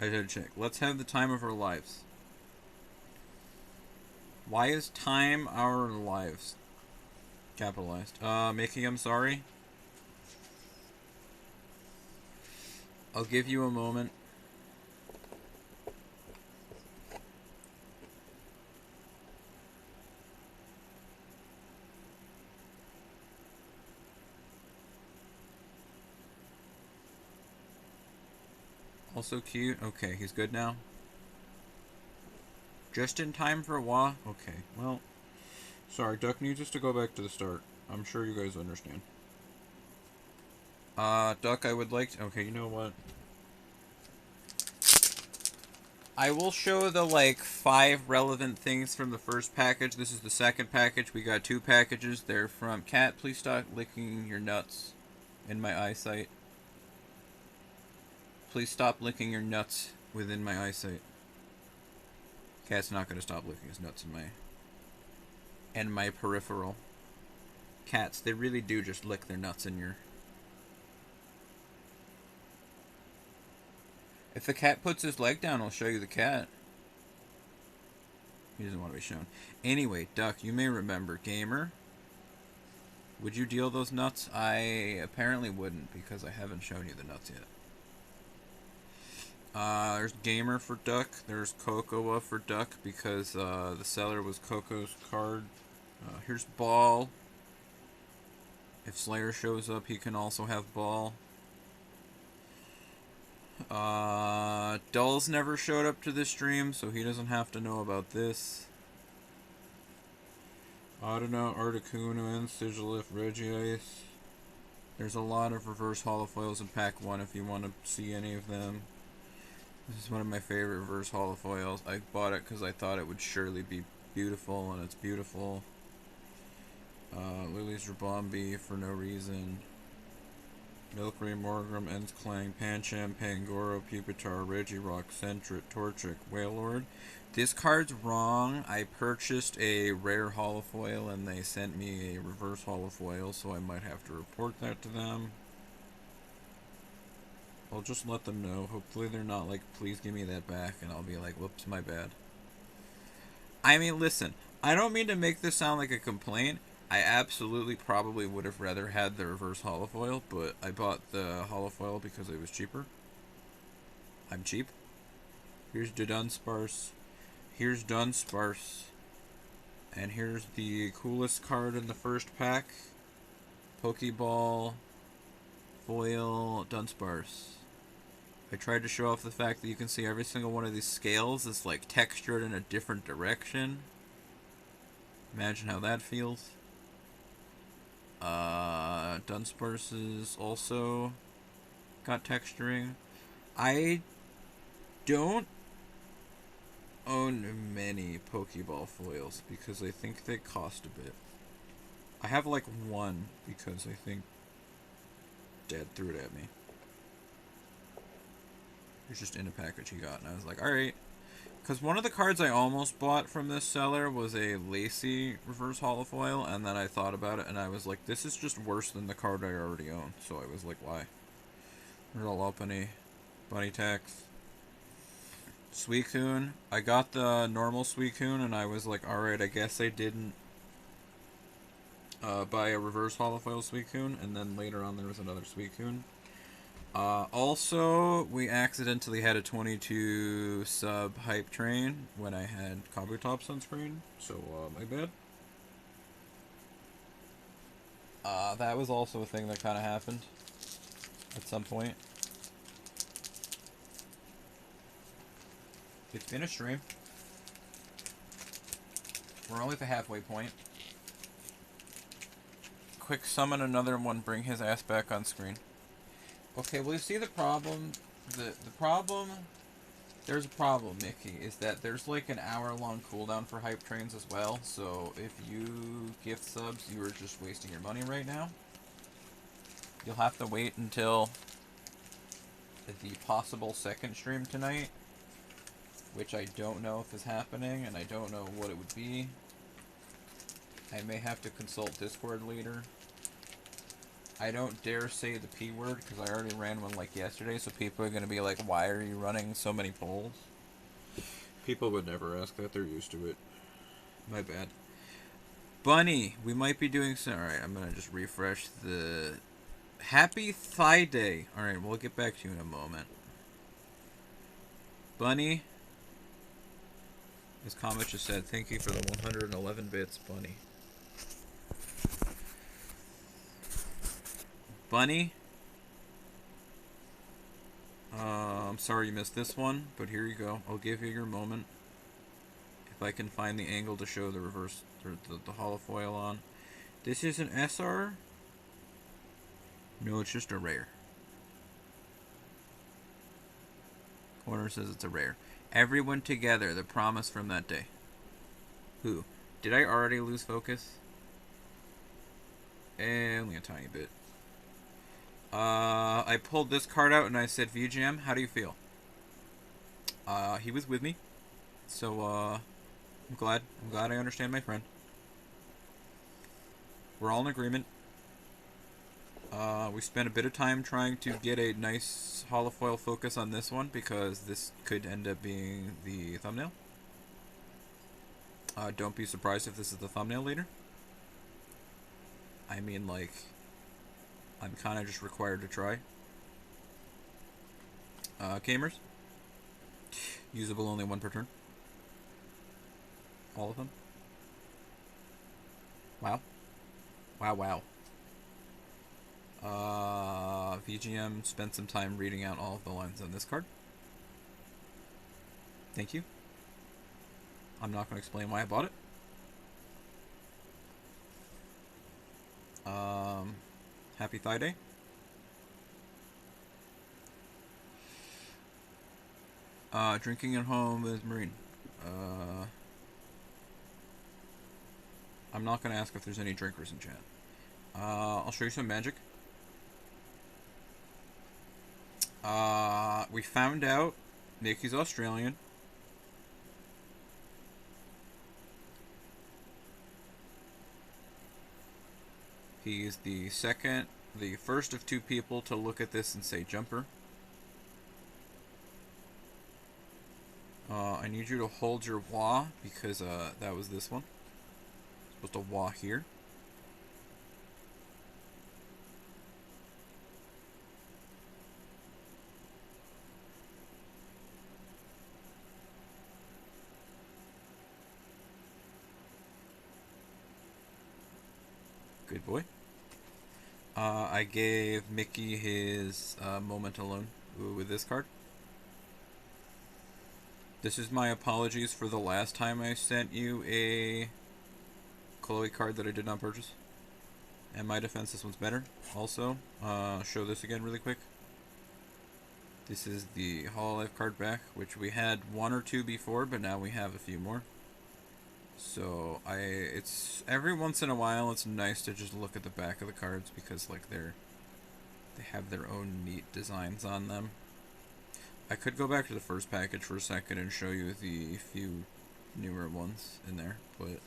I should check. Let's have the time of our lives. Why is time our lives capitalized? Mickey, I'm sorry. I'll give you a moment. Also cute. Okay, he's good now. Just in time for Wah? Okay, well, sorry, Duck needs us to go back to the start. I'm sure you guys understand. Duck, I would like to... Okay, you know what? I will show the, like, 5 relevant things from the first package. This is the second package. We got 2 packages. They're from... Cat, please stop licking your nuts in my eyesight. Please stop licking your nuts within my eyesight. Cat's not going to stop licking his nuts in my peripheral. Cats, they really do just lick their nuts in your... If the cat puts his leg down, I'll show you the cat. He doesn't want to be shown. Anyway, Duck, you may remember Gamer. Would you deal those nuts? I apparently wouldn't because I haven't shown you the nuts yet. There's Gamer for Duck. There's Cocoa for Duck because the seller was Coco's card. Here's Ball. If Slayer shows up, he can also have Ball. Dulls never showed up to this stream, so he doesn't have to know about this. Audino, Articuno, and Sigilif, Regice. There's a lot of reverse holofoils in pack 1 if you want to see any of them. This is one of my favorite reverse holofoils. I bought it because I thought it would surely be beautiful, and it's beautiful. Lily's Rabombi for no reason. Milkray, Morgrim, Ensclang, Pancham, Pangoro, Pupitar, Regirock, Sentret, Torchic, Wailord. This card's wrong. I purchased a rare holofoil and they sent me a reverse holofoil, so I might have to report that to them. I'll just let them know. Hopefully they're not like, please give me that back, and I'll be like, whoops, my bad. I mean, listen, I don't mean to make this sound like a complaint. I absolutely probably would have rather had the reverse holofoil, but I bought the holofoil because it was cheaper. I'm cheap. Here's Dunsparce. Here's Dunsparce. And here's the coolest card in the first pack. Pokeball Foil Dunsparce. I tried to show off the fact that you can see every single one of these scales is like textured in a different direction. Imagine how that feels. Dunsparce's also got texturing. I don't own many Pokeball foils because I think they cost a bit. I have like one because I think Dad threw it at me. It was just in a package he got, and I was like, alright. Because one of the cards I almost bought from this seller was a Lacey reverse holofoil, and then I thought about it, and I was like, this is just worse than the card I already own. So I was like, why? Real Lopunny, Bunny Tax, Suicune. I got the normal Suicune, and I was like, alright, I guess I didn't buy a reverse holofoil Suicune, and then later on there was another Suicune. Also, we accidentally had a 22 sub hype train when I had Kabutops on screen, so my bad. That was also a thing that kind of happened at some point. It's been a stream. We're only at the halfway point. Quick summon another one, bring his ass back on screen. Okay, well, you see the problem? The problem... There's a problem, Mickey, is that there's like an hour-long cooldown for hype trains as well, so if you gift subs, you are just wasting your money right now. You'll have to wait until the possible second stream tonight, which I don't know if is happening, and I don't know what it would be. I may have to consult Discord later. I don't dare say the P word because I already ran one like yesterday, so people are going to be like, why are you running so many polls? People would never ask that, they're used to it. My bad. Bunny, we might be doing some... Alright, I'm going to just refresh the... Happy Thigh Day! Alright, we'll get back to you in a moment. Bunny, as Comet just said, thank you for the 111 bits, Bunny. Bunny, I'm sorry you missed this one, but here you go. I'll give you your moment. if I can find the angle to show the reverse, or the holofoil on. This is an SR? No, it's just a rare. Corner says it's a rare. Everyone together, the promise from that day. Who? Did I already lose focus? Only a tiny bit. I pulled this card out and I said, VGM, how do you feel? He was with me. So, I'm glad I understand my friend. We're all in agreement. We spent a bit of time trying to get a nice holofoil focus on this one because this could end up being the thumbnail. Don't be surprised if this is the thumbnail later. I mean, like, I'm kind of just required to try. Gamers. Usable only one per turn. All of them. Wow. Wow. VGM spent some time reading out all of the lines on this card. Thank you. I'm not going to explain why I bought it. Happy Thigh Day. Drinking at home with Marine. I'm not going to ask if there's any drinkers in chat. I'll show you some magic. We found out Mickey's Australian. He's the first of two people to look at this and say jumper. I need you to hold your wah because that was this one. Supposed to wah here. Good boy. I gave Mickey his moment alone with this card. This is my apologies for the last time I sent you a Chloe card that I did not purchase. In my defense, this one's better. Also, show this again really quick. This is the Hololive card back, which we had one or two before, but now we have a few more. So it's every once in a while it's nice to just look at the back of the cards because like they have their own neat designs on them. I could go back to the first package for a second and show you the few newer ones in there, but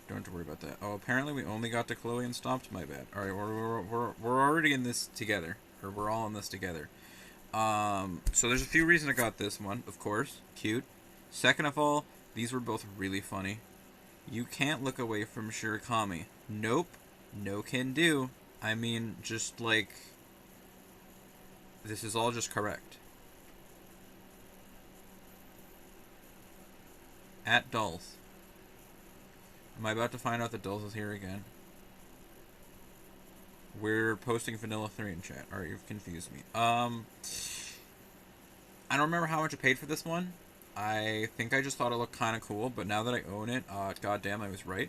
don't have to worry about that. Oh, apparently we only got to Chloe and stopped. My bad. All right, we're already in this together, or we're all in this together. So there's a few reasons I got this one. Of course, cute. Second of all, these were both really funny. You can't look away from Shirikami. Nope. No can do. I mean, just like, this is all just correct. At Dulls. Am I about to find out that Dulls is here again? We're posting Vanilla 3 in chat. Alright, you've confused me. I don't remember how much I paid for this one. I think I just thought it looked kind of cool, but now that I own it, goddamn, I was right.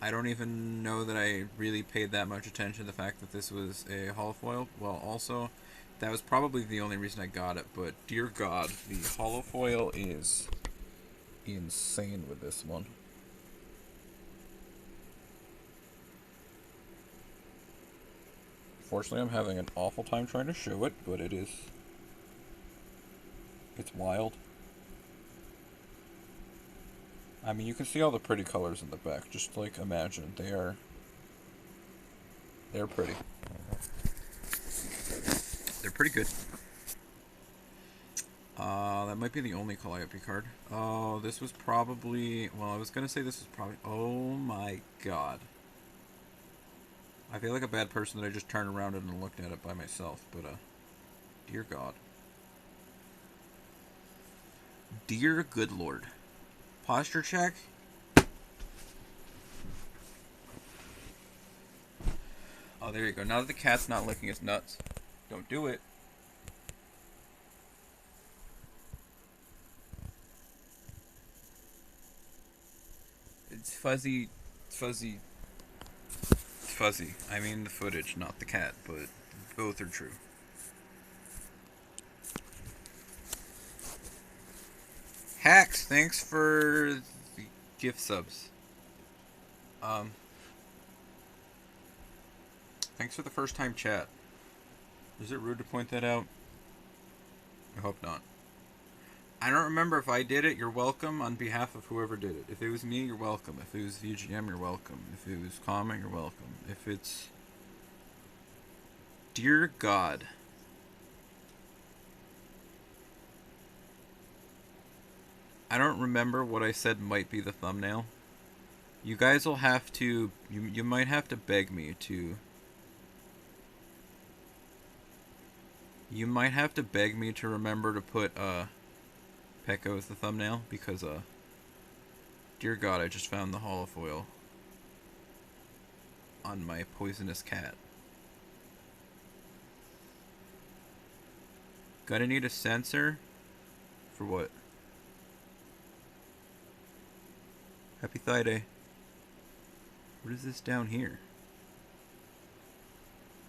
I don't even know that I really paid that much attention to the fact that this was a holofoil. Well, also, that was probably the only reason I got it, but dear God, the holofoil is insane with this one. Fortunately, I'm having an awful time trying to show it, but it's wild. I mean, you can see all the pretty colors in the back. Just like imagine, they're pretty. They're pretty good. That might be the only Calliope card. Oh, this was probably, well, I was gonna say this was probably, oh my God. I feel like a bad person that I just turned around and looked at it by myself, but dear God. Dear good Lord. Posture check. Oh, there you go. Now that the cat's not licking his nuts. Don't do it. fuzzy, fuzzy, fuzzy. I mean the footage, not the cat, but both are true. Hacks, thanks for the gift subs. Um, Thanks for the first time chat. Is it rude to point that out? I hope not. I don't remember if I did it. You're welcome on behalf of whoever did it. If it was me, you're welcome. If it was VGM, you're welcome. If it was Comment, you're welcome. If it's... Dear God. I don't remember what I said might be the thumbnail. You guys will have to... You might have to beg me to... You might have to beg me to remember to put, Pecco as the thumbnail, because, dear God, I just found the holofoil on my poisonous cat. Gonna need a sensor? For what? Happy Thigh Day. What is this down here?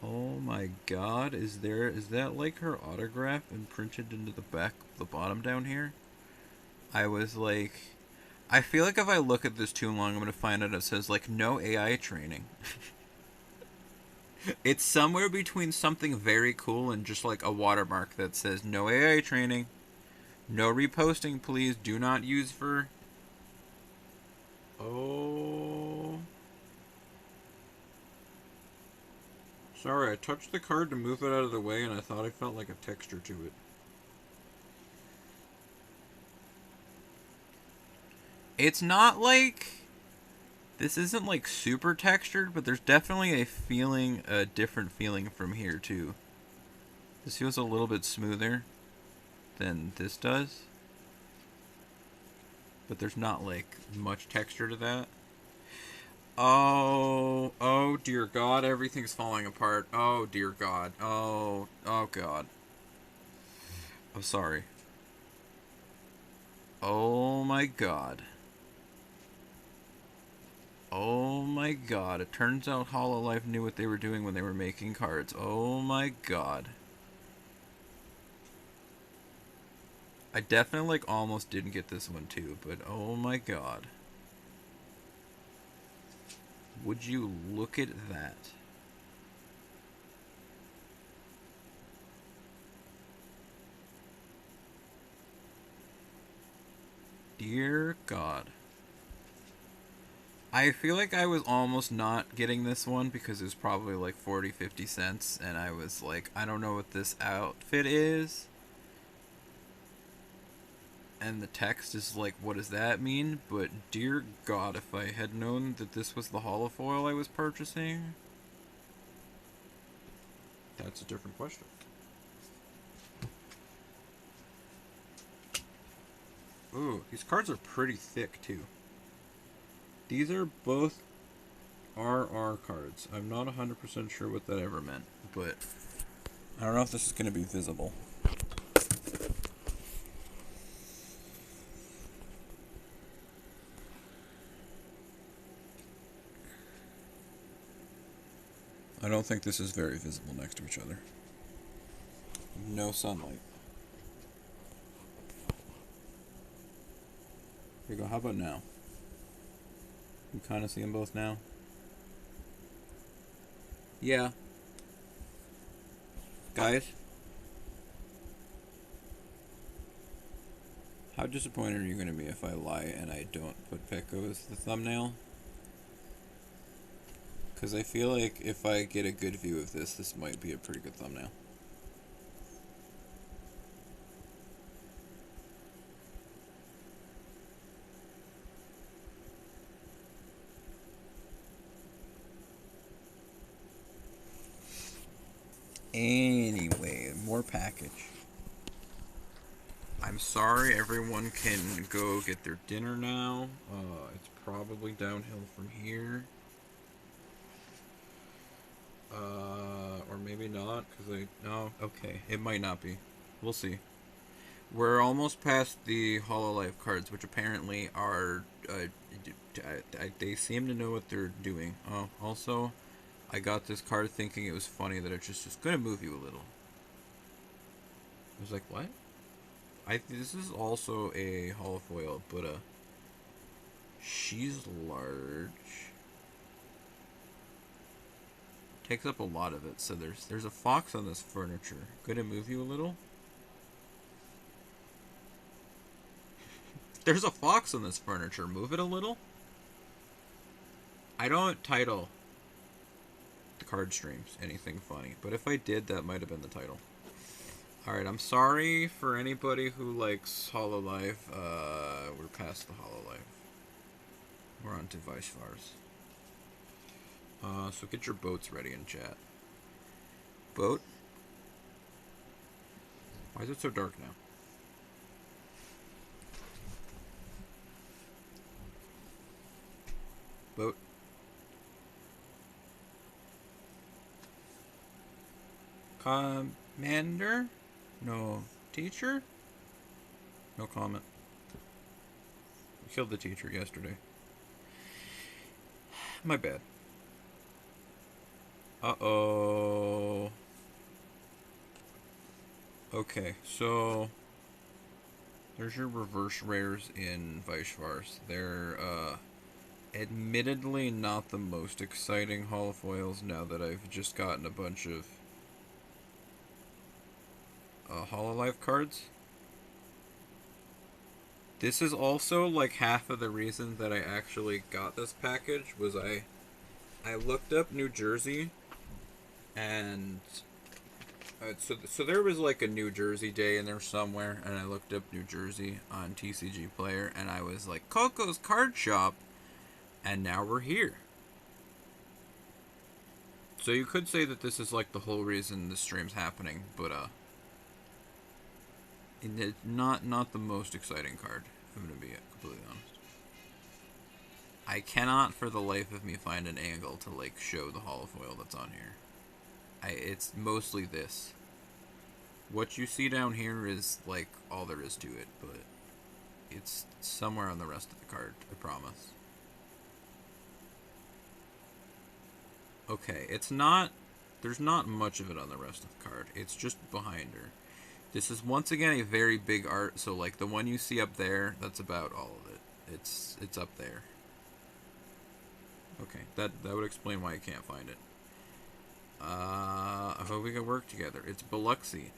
Oh my God, is that like her autograph imprinted into the back, the bottom down here? I was like, I feel like if I look at this too long, I'm gonna find out it says like no AI training. It's somewhere between something very cool and just like a watermark that says no AI training, no reposting please, do not use for... Oh... Sorry, I touched the card to move it out of the way and I thought I felt like a texture to it. It's not like... This isn't like super textured, but there's definitely a different feeling from here too. This feels a little bit smoother than this does. But there's not like much texture to that. Oh dear God, everything's falling apart. Oh dear God. Oh God. I'm sorry. Oh my God. Oh my God. It turns out Hololive knew what they were doing when they were making cards. Oh my God. I definitely like almost didn't get this one too, but oh my God. Would you look at that? Dear God. I feel like I was almost not getting this one because it was probably like 40-50 cents and I was like, I don't know what this outfit is. And the text is like, what does that mean? But dear God, if I had known that this was the holofoil I was purchasing... That's a different question. Ooh, these cards are pretty thick too. These are both RR cards. I'm not 100% sure what that ever meant, but I don't know if this is going to be visible. I don't think this is very visible next to each other. No sunlight. Here you go, how about now? You kind of see them both now? Yeah. Guys? How disappointed are you going to be if I lie and I don't put Pecco as the thumbnail? Because I feel like if I get a good view of this, this might be a pretty good thumbnail. Anyway, more package. I'm sorry, everyone can go get their dinner now. It's probably downhill from here. Or maybe not, because no, okay, it might not be. We'll see. We're almost past the Hololive cards, which apparently are they seem to know what they're doing. Oh, also, I got this card thinking it was funny that it's just gonna move you a little. I was like, what? This is also a holofoil, but she's large. Takes up a lot of it, so there's a fox on this furniture. Gonna move you a little? There's a fox on this furniture. Move it a little? I don't title the card streams anything funny, but if I did, that might have been the title. Alright, I'm sorry for anybody who likes Hololive. We're past the Hololive. We're on to Vishvars. So get your boats ready in chat. Boat? Why is it so dark now? Boat? Commander? No. Teacher? No comment. We killed the teacher yesterday. My bad. Uh-oh. Okay, so there's your reverse rares in Vishvars. They're admittedly not the most exciting holofoils now that I've just gotten a bunch of Hololive cards. This is also like half of the reason that I actually got this package was I looked up New Jersey and so there was like a New Jersey day in there somewhere, and I looked up New Jersey on TCGPlayer, and I was like, Coco's Card Shop, and now we're here. So you could say that this is like the whole reason this stream's happening, but it's not the most exciting card, if I'm gonna be completely honest. I cannot for the life of me find an angle to like show the holofoil that's on here. It's mostly this. What you see down here is like all there is to it, but it's somewhere on the rest of the card, I promise. Okay, it's not, there's not much of it on the rest of the card. It's just behind her. This is once again a very big art, so like the one you see up there, that's about all of it. It's up there. Okay, that would explain why I can't find it. I hope we can work together. It's Biloxi.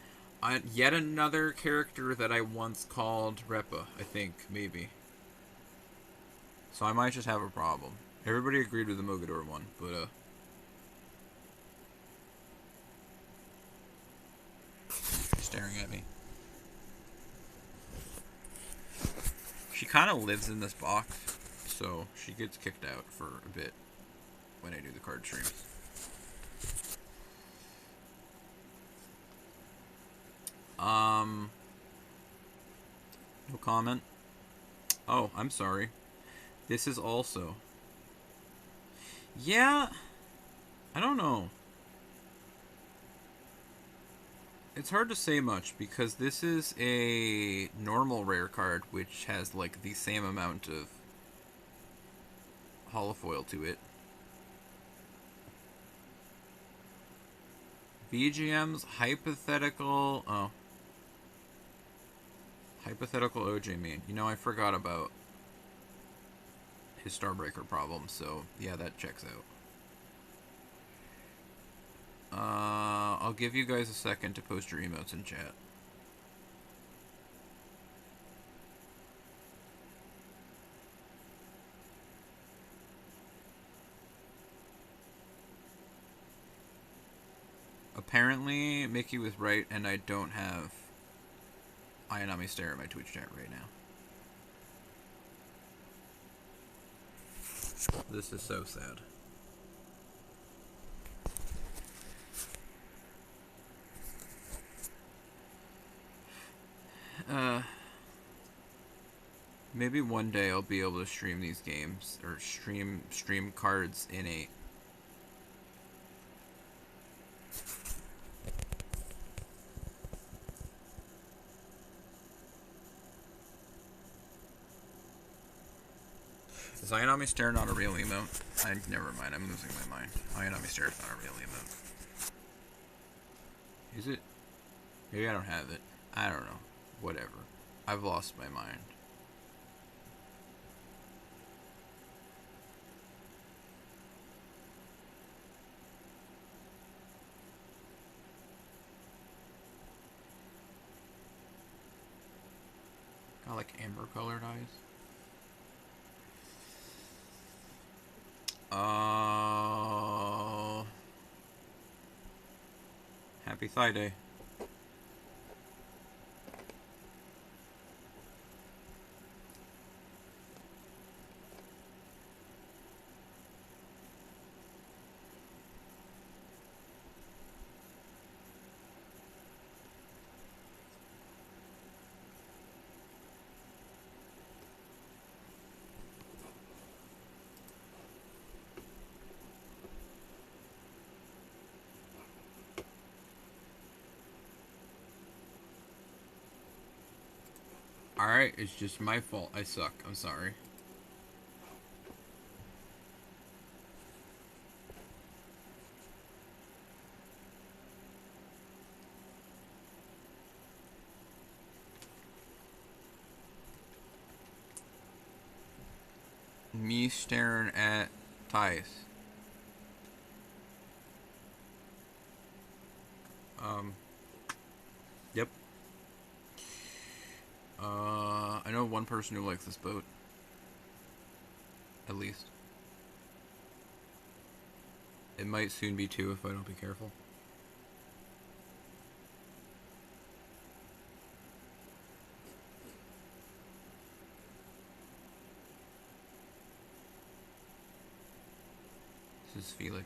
Yet another character that I once called Repa, I think, maybe. So I might just have a problem. Everybody agreed with the Mogador one, but staring at me. She kind of lives in this box, so she gets kicked out for a bit when I do the card streams. No comment. Oh, I'm sorry. This is also... Yeah, I don't know. It's hard to say much because this is a normal rare card which has like the same amount of holofoil to it. VGM's hypothetical... Oh. Hypothetical OJ main. You know, I forgot about his Starbreaker problem, so yeah, that checks out. I'll give you guys a second to post your emotes in chat. Apparently, Mickey was right, and I don't have Ayanami Stare in my Twitch chat right now. This is so sad. Maybe one day I'll be able to stream these games, or stream cards in a... Is Ayanami Stare not a real emote? Never mind, I'm losing my mind. Ayanami Stare is not a real emote. Is it? Maybe I don't have it. I don't know. Whatever. I've lost my mind. Got like amber colored eyes. Happy Thigh Day. Alright, it's just my fault. I suck. I'm sorry. Me staring at Thais. Yep. I know one person who likes this boat. At least. It might soon be two if I don't be careful. This is Felix.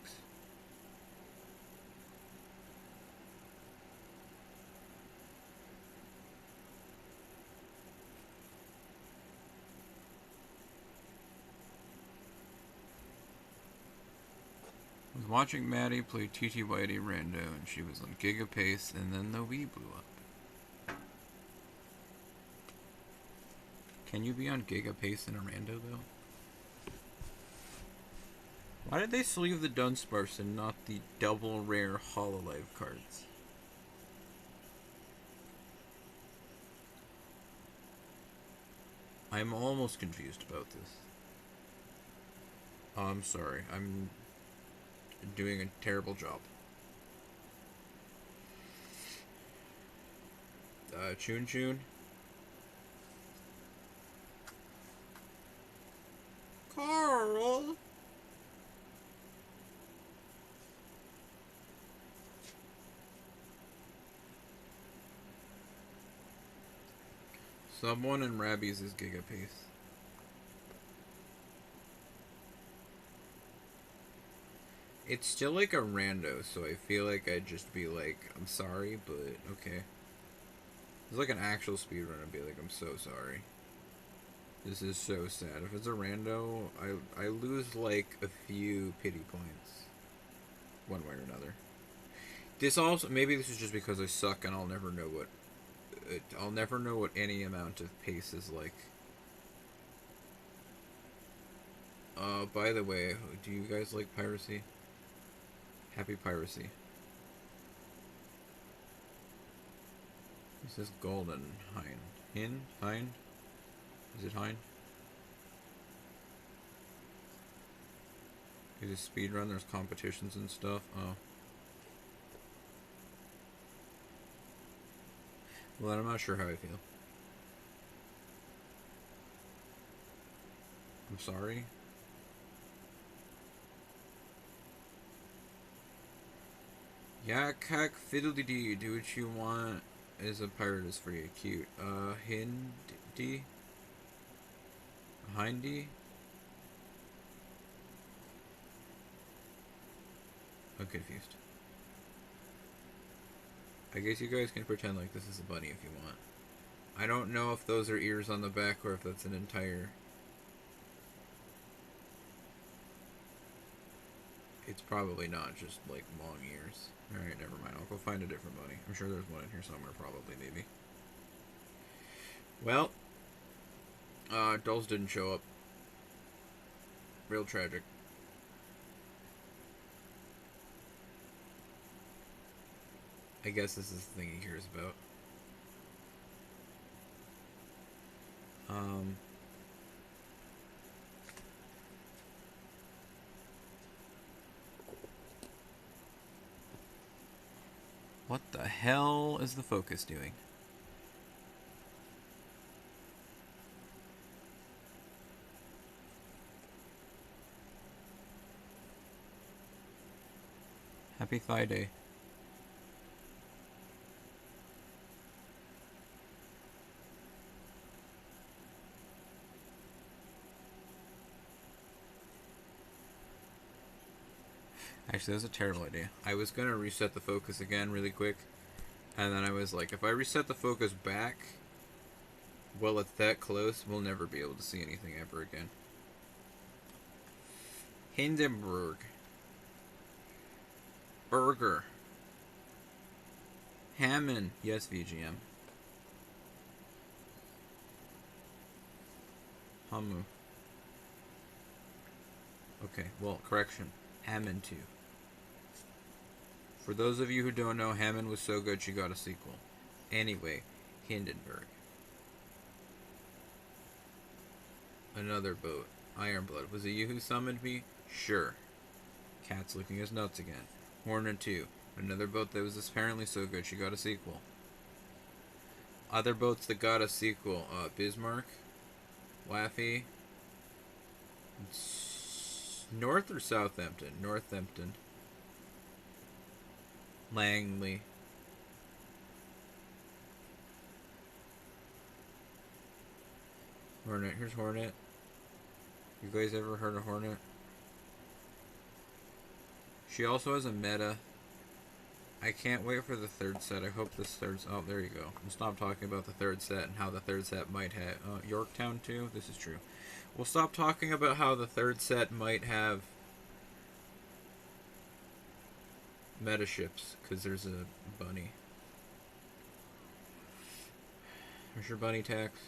I was watching Maddie play TT Whitey Rando, and she was on Giga Pace, and then the Wii blew up. Can you be on Giga Pace in a Rando, though? Why did they sleeve the Dunsparce and not the double rare Hololive cards? I'm almost confused about this. I'm sorry. I'm doing a terrible job. Chun Chun. Carl! Someone in Rabbies is Giga Pace. It's still like a rando, so I feel like I'd just be like, I'm sorry, but okay. It's like an actual speedrun, I'd be like, I'm so sorry. This is so sad. If it's a rando, I lose like a few pity points. One way or another. This also, maybe this is just because I suck and I'll never know what any amount of pace is like. By the way, do you guys like piracy? Happy piracy. This is Golden Hind. Hind? Is it Hind? Is it speedrun? There's competitions and stuff. Oh. Well, then I'm not sure how I feel. I'm sorry. Yeah, cack fiddly-dee, do what you want as a pirate is free. Cute. Hindi? Hindy? I'm confused. I guess you guys can pretend like this is a bunny if you want. I don't know if those are ears on the back or if that's an entire... It's probably not just, like, long ears. Alright, never mind. I'll go find a different bunny. I'm sure there's one in here somewhere, probably, maybe. Well, Dulls didn't show up. Real tragic. I guess this is the thing he cares about. What the hell is the focus doing? Happy Thigh Day. Actually, that was a terrible idea. I was going to reset the focus again really quick. And then I was like, if I reset the focus back, well, it's that close, we'll never be able to see anything ever again. Hindenburg. Burger. Hammond. Yes, VGM. Hummu. Okay, well, correction. Hammond 2. For those of you who don't know, Hammond was so good she got a sequel. Anyway, Hindenburg. Another boat. Ironblood. Was it you who summoned me? Sure. Cat's licking his nuts again. Hornet 2. Another boat that was apparently so good she got a sequel. Other boats that got a sequel. Bismarck. Laffy. North or Southampton? Northampton. Langley. Hornet. Here's Hornet. You guys ever heard of Hornet? She also has a meta. I can't wait for the third set. I hope this third... Oh, there you go. We'll stop talking about the third set and how the third set might have... Yorktown too? This is true. We'll stop talking about how the third set might have meta ships, because there's a bunny. There's your bunny tax.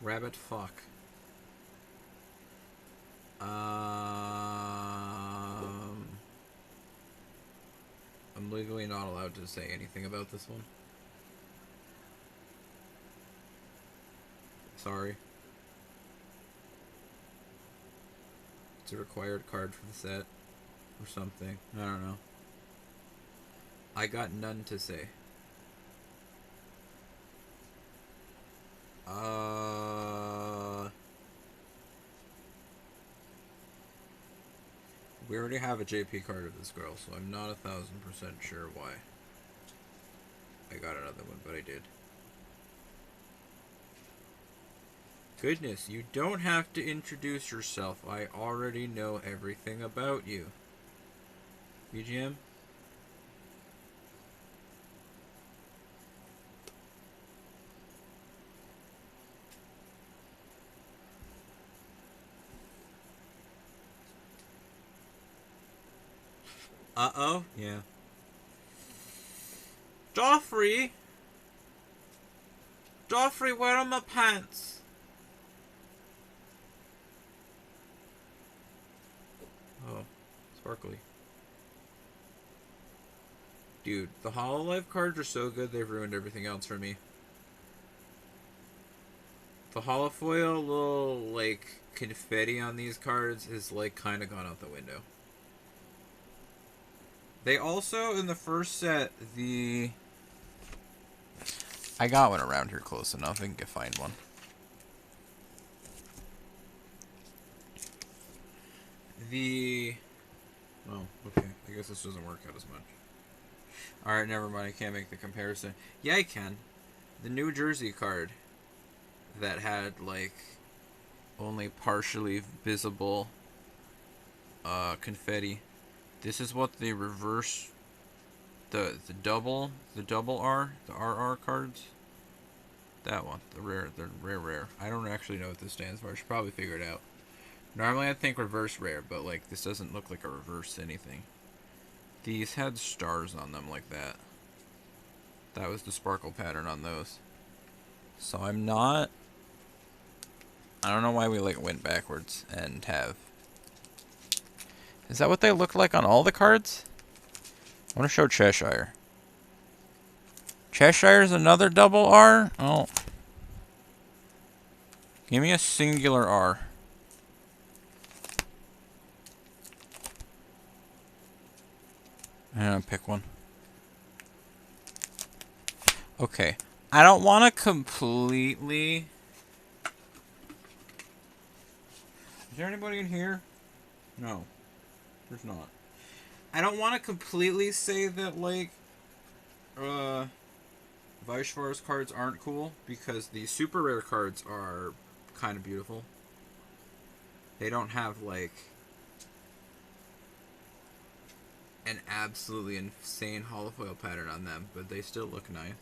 Rabbit fuck. I'm legally not allowed to say anything about this one. Sorry. It's a required card for the set. Or something. I don't know. I got none to say. We already have a JP card of this girl, so I'm not 1000% sure why I got another one, but I did. Goodness, you don't have to introduce yourself. I already know everything about you. BGM? Uh-oh? Yeah. Joffrey? Joffrey, where are my pants? Oh, sparkly. Dude, the Hololive cards are so good, they've ruined everything else for me. The holofoil little, like, confetti on these cards is, like, kind of gone out the window. They also, in the first set, I got one around here close enough. I can find one. Oh, okay. I guess this doesn't work out as much. Alright, never mind. I can't make the comparison. Yeah, I can. The New Jersey card that had, like, only partially visible confetti. This is what the reverse, the double R, the RR cards. That one, the rare. I don't actually know what this stands for. I should probably figure it out. Normally I'd think reverse rare, but like this doesn't look like a reverse anything. These had stars on them like that. That was the sparkle pattern on those. So I'm not... I don't know why we like went backwards and have... Is that what they look like on all the cards? I want to show Cheshire. Cheshire's another double R? Oh. Give me a singular R. And I'll pick one. Okay. I don't want to completely... Is there anybody in here? No. There's not. I don't want to completely say that, like, Vaishvar's cards aren't cool, because the super rare cards are kind of beautiful. They don't have, like, an absolutely insane holofoil pattern on them, but they still look nice.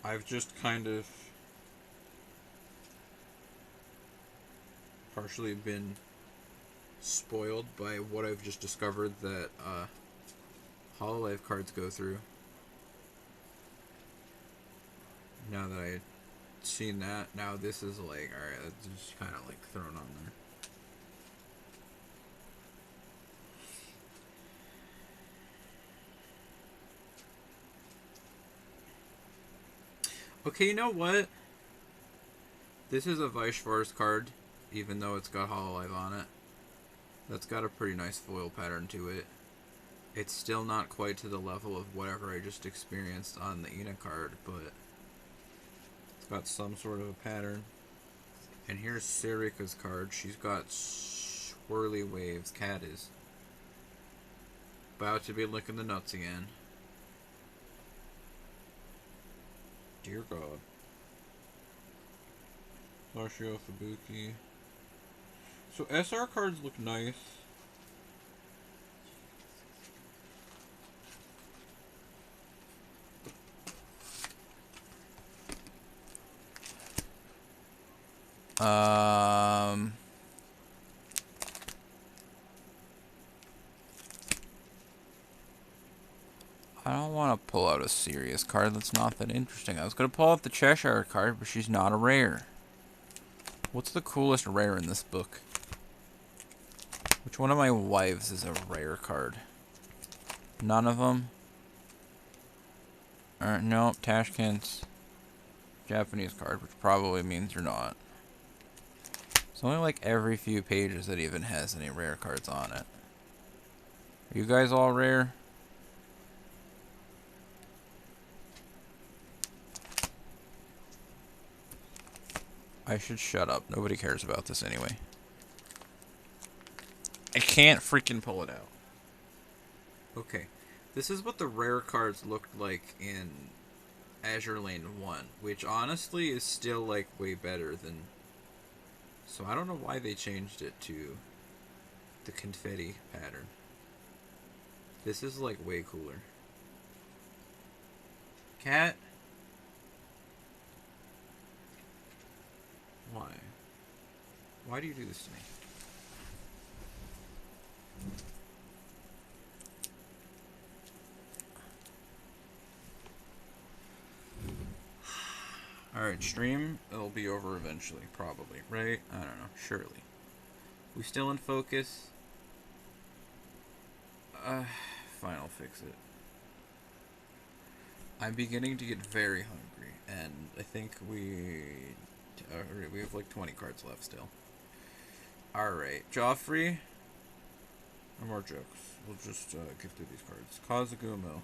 I've just kind of partially been spoiled by what I've just discovered that Hololive cards go through. Now that I've seen that, now this is like, alright, that's just kind of like thrown on there. Okay, you know what? This is a Vaishvar's card, even though it's got Hololive on it. That's got a pretty nice foil pattern to it. It's still not quite to the level of whatever I just experienced on the Ina card, but it's got some sort of a pattern. And here's Sarika's card. She's got swirly waves. Cat is about to be licking the nuts again. Dear God. Lashio Fubuki. So SR cards look nice. I don't want to pull out a serious card that's not that interesting. I was going to pull out the Cheshire card, but she's not a rare. What's the coolest rare in this book? Which one of my wives is a rare card? None of them? Nope, Tashkent's Japanese card, which probably means you're not. It's only like every few pages that even has any rare cards on it. Are you guys all rare? I should shut up. Nobody cares about this anyway. I can't freaking pull it out. Okay. This is what the rare cards looked like in Azure Lane 1, which honestly is still like way better than... So I don't know why they changed it to the confetti pattern. This is like way cooler. Cat? Why? Why do you do this to me? Alright, stream. It'll be over eventually, probably, right? I don't know. Surely. We still in focus? Fine, I'll fix it. I'm beginning to get very hungry, and I think we have like 20 cards left still. Alright, Joffrey. No more jokes. We'll just get through these cards. Kazugumo.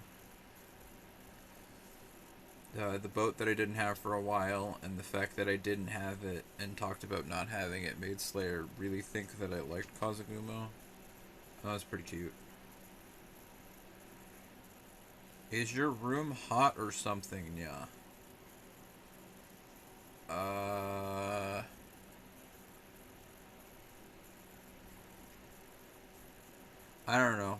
The boat that I didn't have for a while, and the fact that I didn't have it and talked about not having it made Slayer really think that I liked Kazugumo. That was pretty cute. Is your room hot or something? Yeah. I don't know.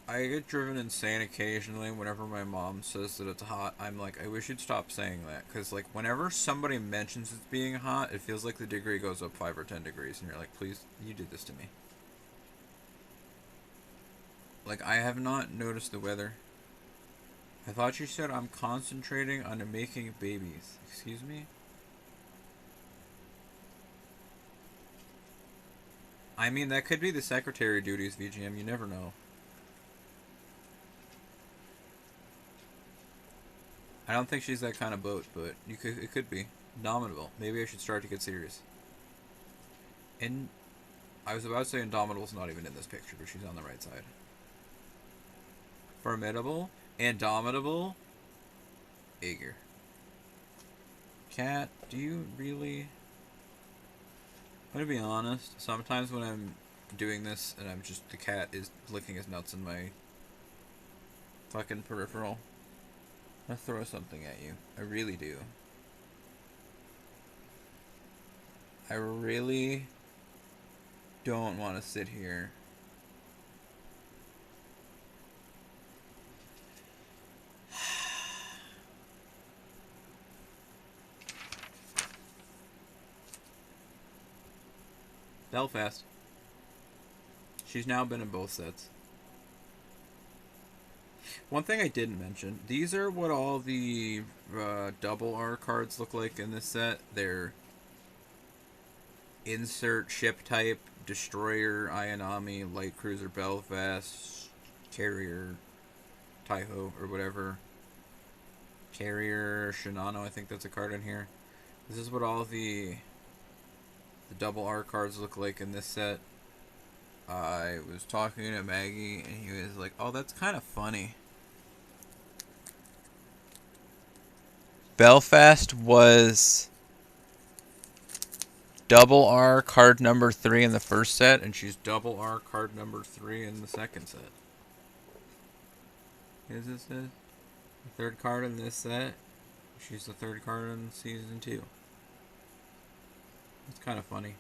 I get driven insane occasionally whenever my mom says that it's hot. I'm like, I wish you'd stop saying that. Because, like, whenever somebody mentions it's being hot, it feels like the degree goes up 5 or 10 degrees. And you're like, please, you did this to me. Like, I have not noticed the weather. I thought you said I'm concentrating on making babies. Excuse me? I mean, that could be the secretary duties, VGM. You never know. I don't think she's that kind of boat, but it could be. Indomitable. Maybe I should start to get serious. And I was about to say Indomitable's not even in this picture, but she's on the right side. Formidable. Indomitable. Ager. Cat, do you really... I'm gonna be honest, sometimes when I'm doing this and I'm just... the cat is licking his nuts in my fucking peripheral, I'm gonna throw something at you. I really do. I really don't want to sit here. Belfast. She's now been in both sets. One thing I didn't mention, these are what all the double R cards look like in this set. They're insert ship type, destroyer, Ayanami, light cruiser Belfast, carrier, Taiho, or whatever. Carrier, Shinano, I think that's a card in here. This is what all the double R cards look like in this set. I was talking to Maggie, and he was like, oh, that's kind of funny. Belfast was double R card number 3 in the first set, and she's double R card number 3 in the second set. Is this the third card in this set? She's the third card in season 2. It's kind of funny.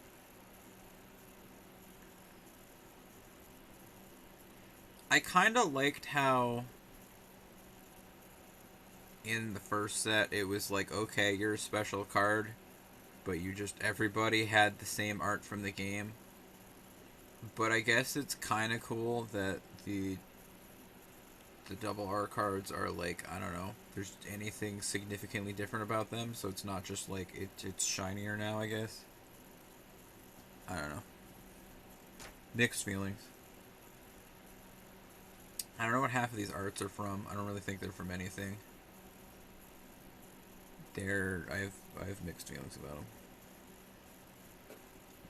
I kind of liked how in the first set it was like, okay, you're a special card, but you just, everybody had the same art from the game. But I guess it's kind of cool that the double R cards are like, I don't know, there's anything significantly different about them, so it's not just like it's shinier now, I guess. I don't know. Mixed feelings. I don't know what half of these arts are from. I don't really think they're from anything. I have mixed feelings about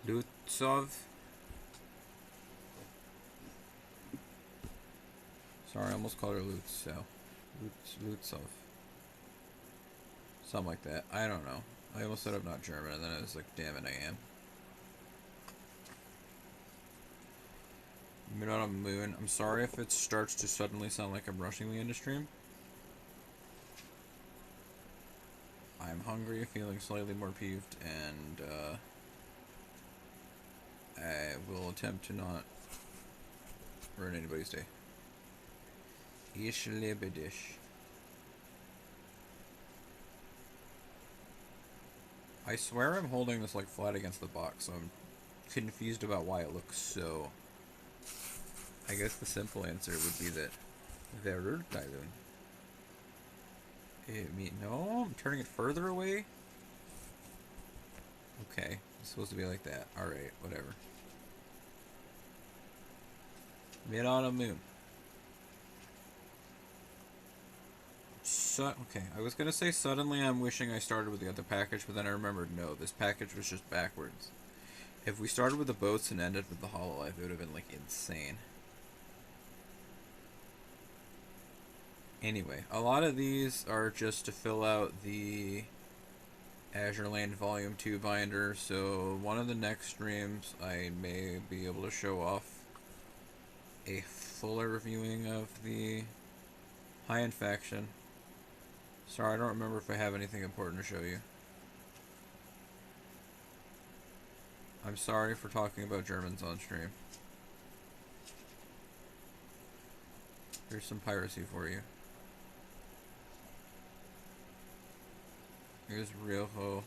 them. Lutsov. Sorry, I almost called her Lutz, so. Lutsov. Something like that. I don't know. I almost said I'm not German, and then I was like, damn it, I am. Minota Moon. I'm sorry if it starts to suddenly sound like I'm rushing the end of stream. I'm hungry, feeling slightly more peeved, and I will attempt to not ruin anybody's day. Ish Lebedish. I swear I'm holding this like flat against the box, so I'm confused about why it looks so. I guess the simple answer would be that they're dilute. No, I'm turning it further away. Okay, it's supposed to be like that. Alright, whatever. Mid-autumn moon. Okay, I was gonna say suddenly I'm wishing I started with the other package, but then I remembered no, this package was just backwards. If we started with the boats and ended with the Hololive, it would have been like insane. Anyway, a lot of these are just to fill out the Azure Land Volume 2 binder, so one of the next streams I may be able to show off a fuller reviewing of the high-end faction. Sorry, I don't remember if I have anything important to show you. I'm sorry for talking about Germans on stream. Here's some piracy for you. Here's real ho.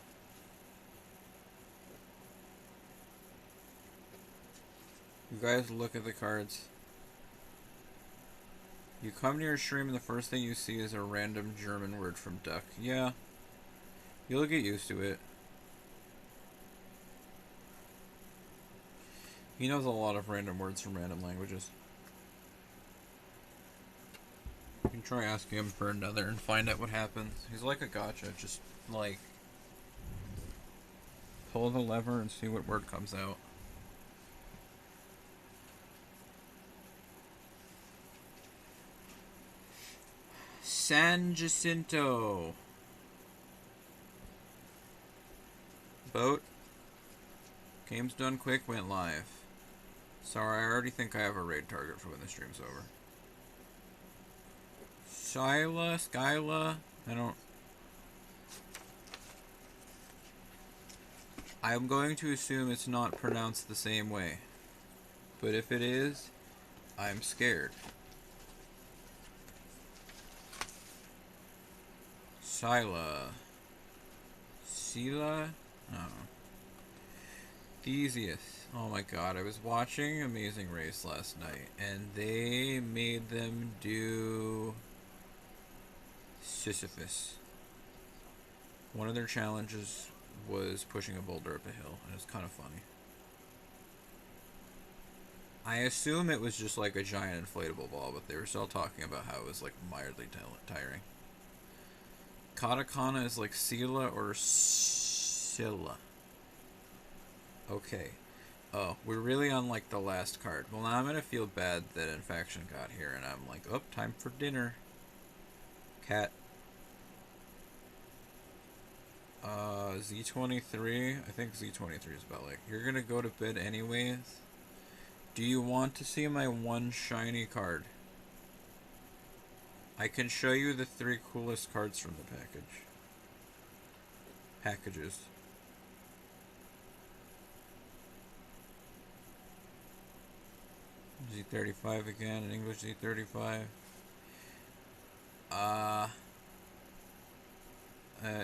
You guys look at the cards. You come to your stream and the first thing you see is a random German word from duck. Yeah. You'll get used to it. He knows a lot of random words from random languages. You can try asking him for another and find out what happens. He's like a gotcha. Just, like, pull the lever and see what word comes out. San Jacinto. Boat. Game's done quick, went live. Sorry, I already think I have a raid target for when the stream's over. Skyla? I'm going to assume it's not pronounced the same way. But if it is, I'm scared. Scylla. I don't know. Theseus. Oh my god, I was watching Amazing Race last night, and they made them do Sisyphus. One of their challenges was pushing a boulder up a hill, and it's kind of funny. I assume it was just like a giant inflatable ball, but they were still talking about how it was like mildly tiring. Katakana is like Sila or Scylla. Okay. Oh, we're really on like the last card. Well, now I'm gonna feel bad that Infection got here, and I'm like, oh, time for dinner. Cat. Z23. I think Z23 is about like, you're gonna go to bed anyways. Do you want to see my one shiny card? I can show you the 3 coolest cards from the packages. Z35 again, an English Z35.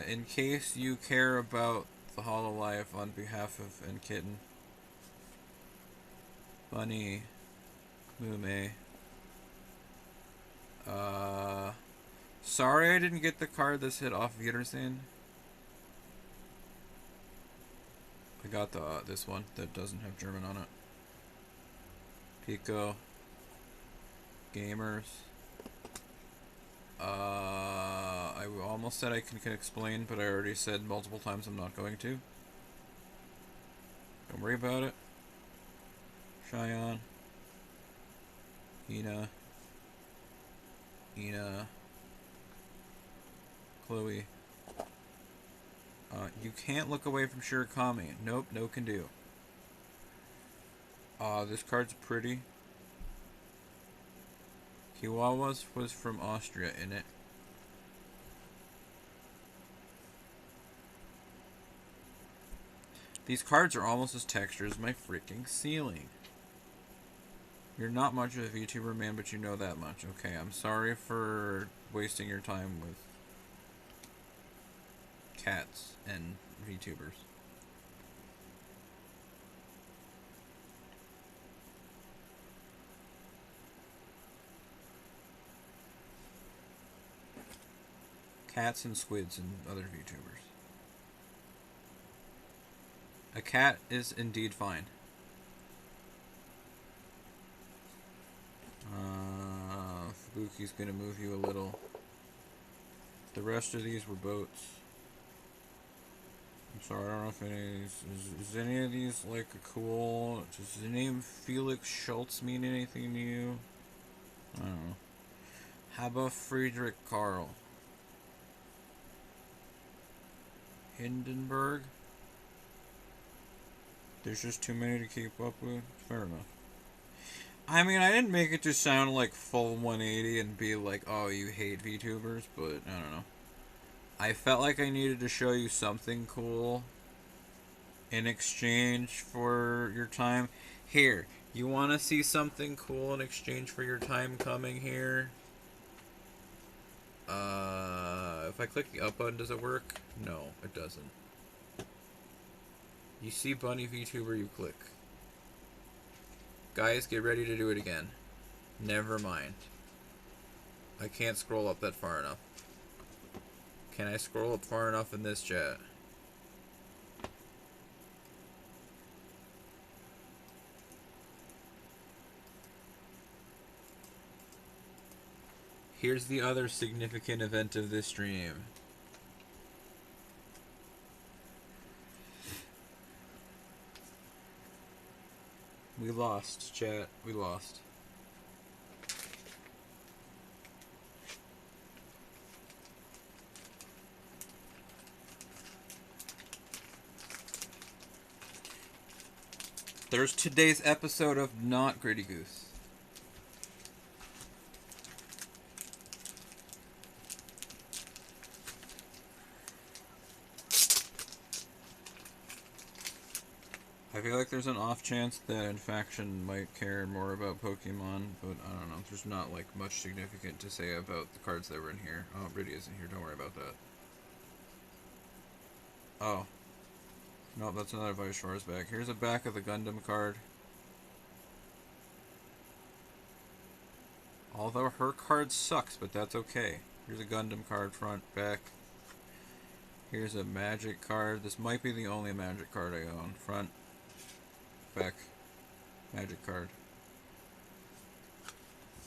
In case you care about the Hololive on behalf of Nkitten, Bunny, Mume. Sorry I didn't get the card that's hit off Wiedersehen. I got the this one that doesn't have German on it. Pico. Gamers. I almost said I can explain, but I already said multiple times I'm not going to. Don't worry about it. Cheyenne. Ina. Chloe. You can't look away from Shirokami. Nope, no can do. This card's pretty. Chihuahuas was from Austria in it. These cards are almost as textured as my freaking ceiling. You're not much of a VTuber, man, but you know that much. Okay, I'm sorry for wasting your time with cats and VTubers. Cats and squids and other VTubers. A cat is indeed fine. Fubuki's gonna move you a little. The rest of these were boats. I'm sorry, I don't know if any of these... Is any of these, like, a cool... Does the name Felix Schultz mean anything to you? I don't know. How about Friedrich Karl? Hindenburg? There's just too many to keep up with? Fair enough. I mean, I didn't make it to sound like full 180 and be like, oh, you hate VTubers, but I don't know. I felt like I needed to show you something cool in exchange for your time. Here, You want to see something cool in exchange for your time coming here? If I click the up button, does it work? No, it doesn't. You see Bunny VTuber, you click. Guys, get ready to do it again. Never mind. I can't scroll up that far enough. Can I scroll up far enough in this chat? Here's the other significant event of this stream. We lost, chat. We lost. There's today's episode of Not Gritty Goose. I feel like there's an off chance that Infaction might care more about Pokemon, but I don't know. There's not like much significant to say about the cards that were in here. Oh, Briddy isn't here. Don't worry about that. Oh. No, that's another Vice back. Here's a back of the Gundam card. Although her card sucks, but that's okay. Here's a Gundam card, front, back. Here's a Magic card. This might be the only Magic card I own. Front, back, Magic card.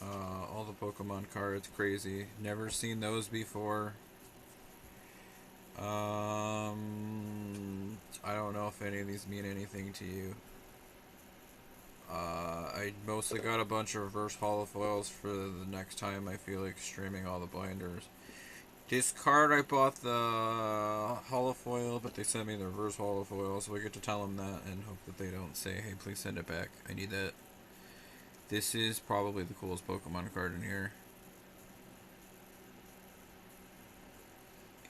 All the Pokemon cards, crazy. Never seen those before. I don't know if any of these mean anything to you. I mostly got a bunch of reverse holofoils for the next time I feel like streaming all the binders. This card I bought the holofoil, but they sent me the reverse holofoil, so I get to tell them that and hope that they don't say, hey, please send it back. I need that. This is probably the coolest Pokemon card in here.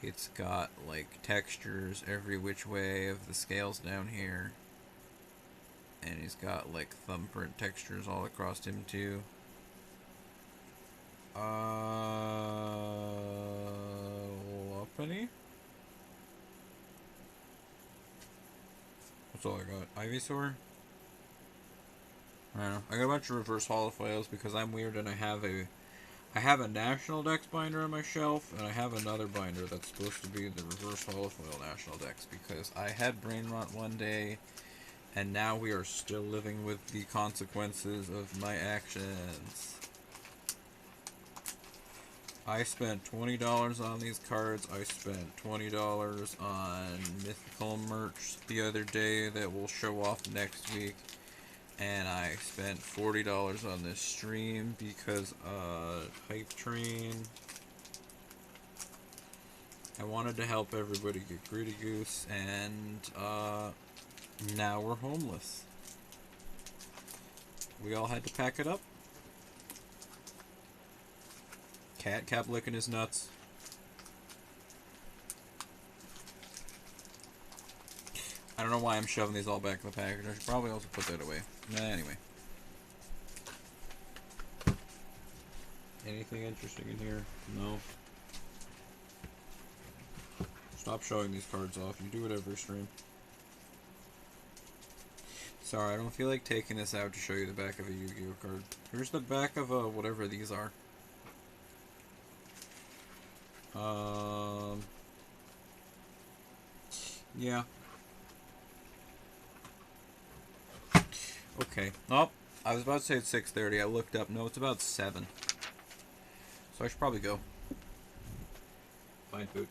It's got like textures every which way of the scales down here. And he's got like thumbprint textures all across him too. Lopunny? That's all I got. Ivysaur? I don't know. I got a bunch of reverse holofoils because I'm weird and I have a National Dex binder on my shelf, and I have another binder that's supposed to be the reverse holofoil National Dex because I had brain rot one day, and now we are still living with the consequences of my actions. I spent $20 on these cards. I spent $20 on mythical merch the other day that will show off next week. And I spent $40 on this stream because, Hype Train. I wanted to help everybody get Gritty Goose, and, now we're homeless. We all had to pack it up. Cat kept licking his nuts. I don't know why I'm shoving these all back in the package. I should probably also put that away. Anyway. Anything interesting in here? No. Stop showing these cards off. You do it every stream. Sorry, I don't feel like taking this out to show you the back of a Yu-Gi-Oh card. Here's the back of whatever these are. Yeah. Okay. Oh, I was about to say it's 6:30. I looked up. No, it's about 7. So I should probably go. Find food.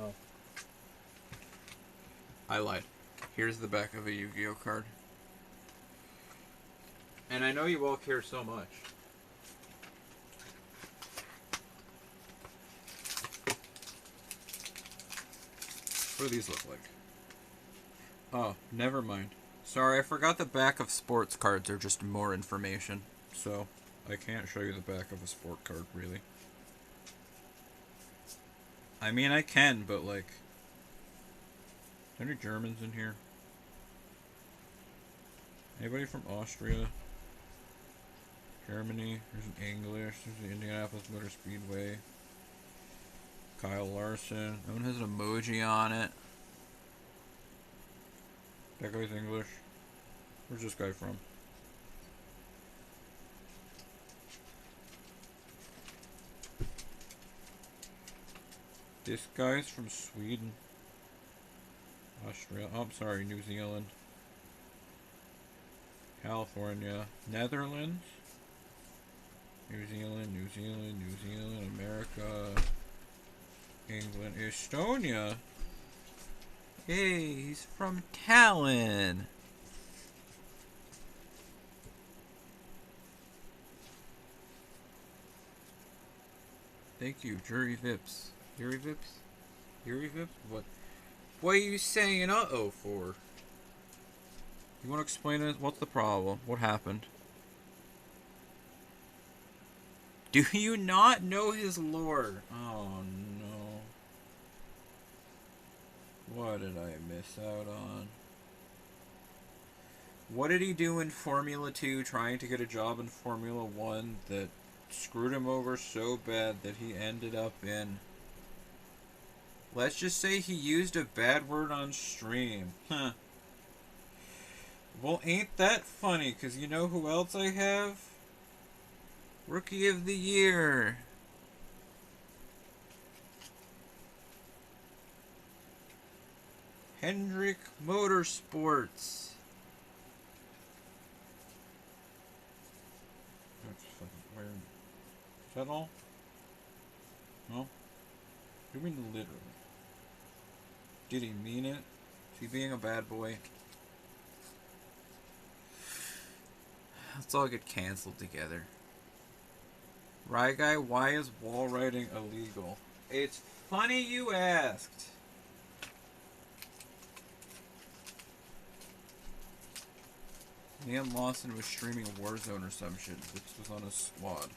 Oh. I lied. Here's the back of a Yu-Gi-Oh card. And I know you all care so much. What do these look like? Oh, never mind. Sorry, I forgot the back of sports cards are just more information. So, I can't show you the back of a sport card, really. I mean, I can, but like... Are there any Germans in here? Anybody from Austria? Germany? There's an English. There's the Indianapolis Motor Speedway. Kyle Larson. That one has an emoji on it. That guy's English. Where's this guy from? This guy's from Sweden. Austria. Oh, I'm sorry, New Zealand. California. Netherlands. New Zealand, New Zealand, New Zealand, America. England. Estonia. Hey, he's from Talon. Thank you, Jury Vips. Jury Vips? Jury Vips? What are you saying uh-oh for? You want to explain it? What's the problem? What happened? Do you not know his lore? Oh no. What did I miss out on? What did he do in Formula 2 trying to get a job in Formula 1 that screwed him over so bad that he ended up in... Let's just say he used a bad word on stream. Huh. Well, ain't that funny, because you know who else I have? Rookie of the Year. Hendrick Motorsports. Is that all? No? You mean literally? Did he mean it? Is he being a bad boy? Let's all get canceled together. Right, guy? Why is wall riding illegal? It's funny you asked. Liam Lawson was streaming Warzone or some shit. This was on his squad.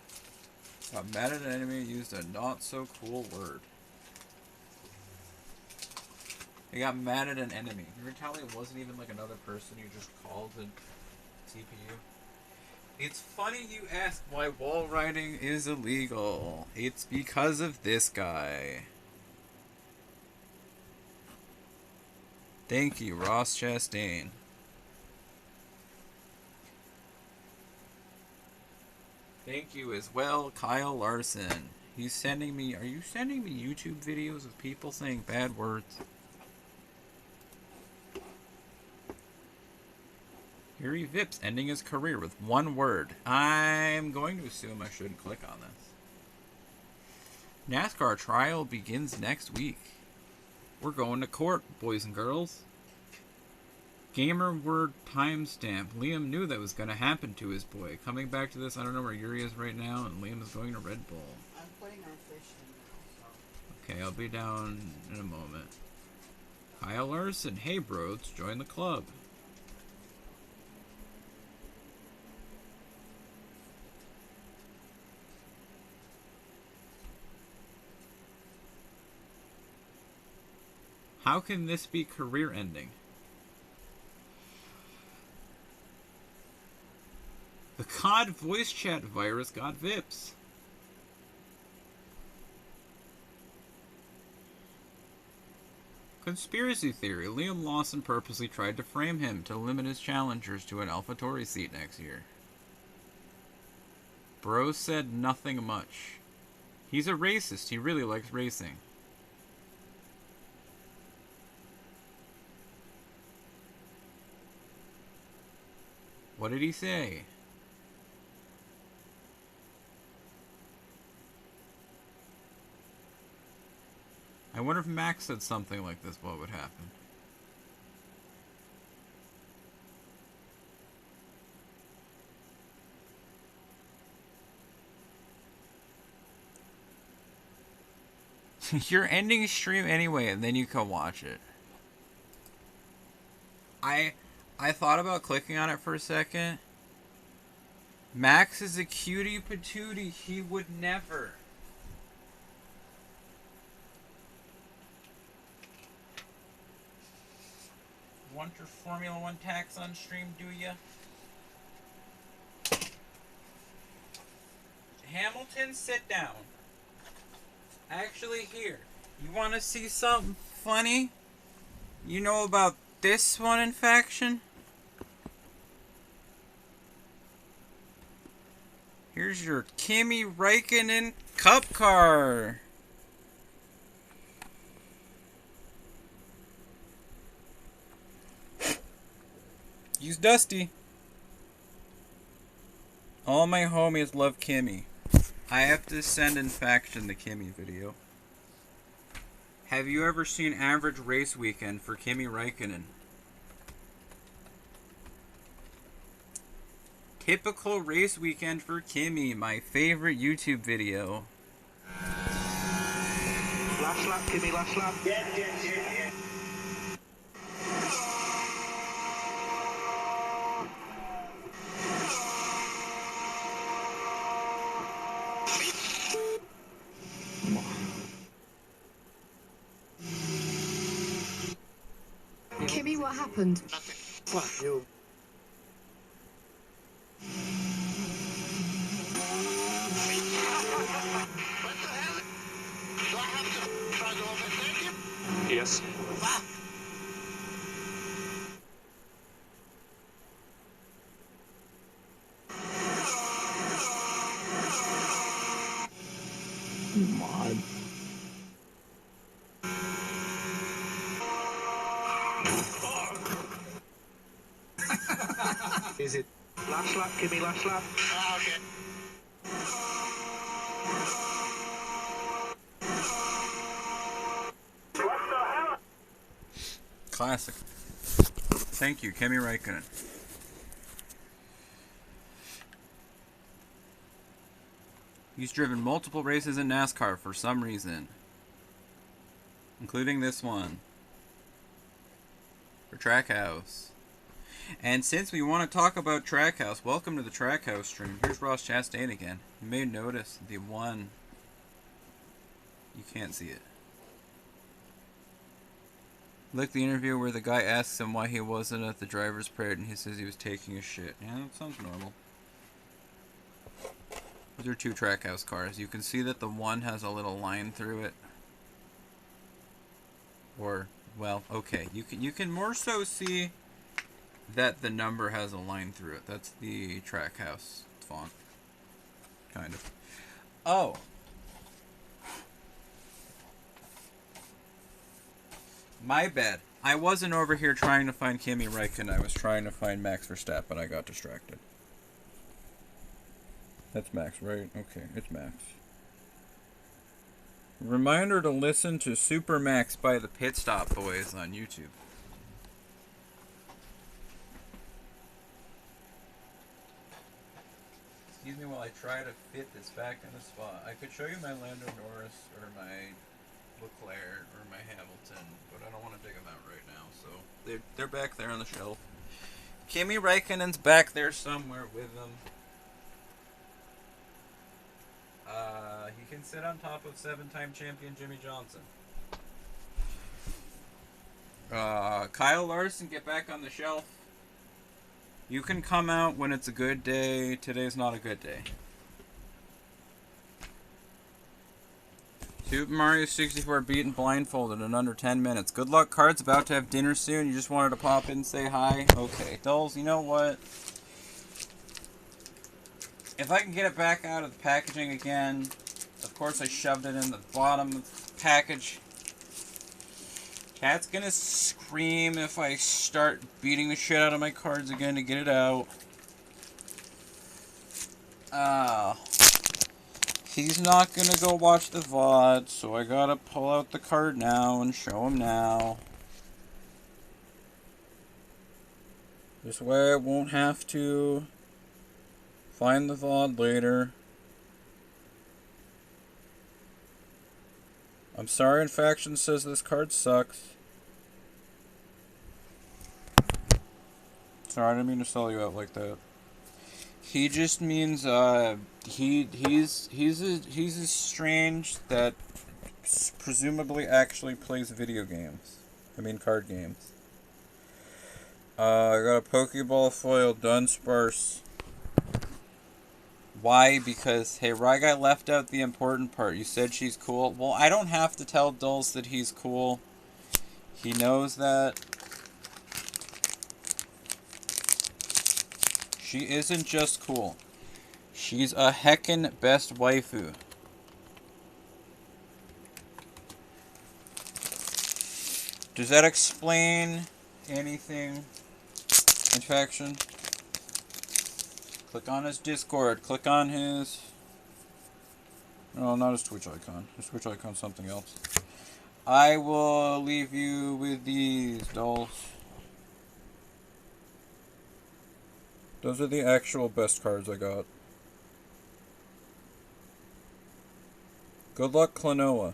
Got mad at an enemy and used a not so cool word. He got mad at an enemy. You were telling me it wasn't even like another person you just called the CPU? It's funny you asked why wall riding is illegal. It's because of this guy. Thank you, Ross Chastain. Thank you as well, Kyle Larson. He's sending me... Are you sending me YouTube videos of people saying bad words? Yuri Vips ending his career with one word. I'm going to assume I shouldn't click on this. NASCAR trial begins next week. We're going to court, boys and girls. Gamer word timestamp. Liam knew that was going to happen to his boy. Coming back to this, I don't know where Yuri is right now, and Liam is going to Red Bull. I'm putting our fish in now, so... Okay, I'll be down in a moment. Kyle Larson. Hey, bros, join the club. How can this be career ending? The COD voice chat virus got Vips. Conspiracy theory. Liam Lawson purposely tried to frame him to limit his challengers to an AlphaTauri seat next year. Bro said nothing much. He's a racist. He really likes racing. What did he say? I wonder if Max said something like this, what would happen? You're ending stream anyway, and then you can watch it. I thought about clicking on it for a second. Max is a cutie patootie. He would never. Want your Formula 1 tax on stream, do ya? Hamilton, sit down. Actually, here. You want to see something funny? You know about this one in faction? Here's your Kimi Räikkönen Cup car. He's dusty. All my homies love Kimi. I have to send in faction the Kimi video. Have you ever seen average race weekend for Kimi Räikkönen? Typical race weekend for Kimi, my favorite YouTube video. Last lap, Kimi, last lap. Yeah. Kimi, what happened? Fuck you. What the hell? Do I have to try to overtake him? Yes. Come on. Is it last lap, Kimi, last lap? Okay. Classic. Thank you, Kimi Räikkönen. He's driven multiple races in NASCAR for some reason, including this one for Trackhouse. And since we want to talk about Trackhouse, welcome to the Trackhouse stream. Here's Ross Chastain again. You may notice the one. You can't see it. Like the interview where the guy asks him why he wasn't at the driver's parade and he says he was taking a shit. Yeah, that sounds normal. These are two Trackhouse cars. You can see that the one has a little line through it. Or, well, okay. You can more so see that the number has a line through it. That's the Trackhouse font. Kind of. Oh. My bad. I wasn't over here trying to find Kimi Räikkönen. I was trying to find Max Verstappen. I got distracted. That's Max, right? Okay, it's Max. Reminder to listen to Super Max by the Pit Stop Boys on YouTube. Excuse me while I try to fit this back in the spot. I could show you my Lando Norris or my Leclerc or my Hamilton, but I don't want to dig them out right now, so they're back there on the shelf. Kimi Räikkönen's back there somewhere with them. He can sit on top of 7-time champion Jimmy Johnson. Kyle Larson, get back on the shelf. You can come out when it's a good day. Today's not a good day. Super Mario 64 beaten blindfolded in under 10 minutes. Good luck, Cards. About to have dinner soon. You just wanted to pop in and say hi? Okay. Dulls, you know what? If I can get it back out of the packaging again, of course I shoved it in the bottom of the package. Cat's gonna scream if I start beating the shit out of my cards again to get it out. He's not gonna go watch the VOD, so I gotta pull out the card now and show him now. This way I won't have to find the VOD later. I'm sorry, Infaction says this card sucks. Sorry, I didn't mean to sell you out like that. He just means he's as strange that presumably actually plays video games. I mean card games. I got a Pokeball foil Dunsparce Why? Because, hey, Rye Guy left out the important part. You said she's cool. Well, I don't have to tell Dulce that he's cool. He knows that. She isn't just cool. She's a heckin' best waifu. Does that explain anything, Infection? Click on his Discord. Click on his... No, not his Twitch icon. His Twitch icon's something else. I will leave you with these dolls. Those are the actual best cards I got. Good luck, Klonoa.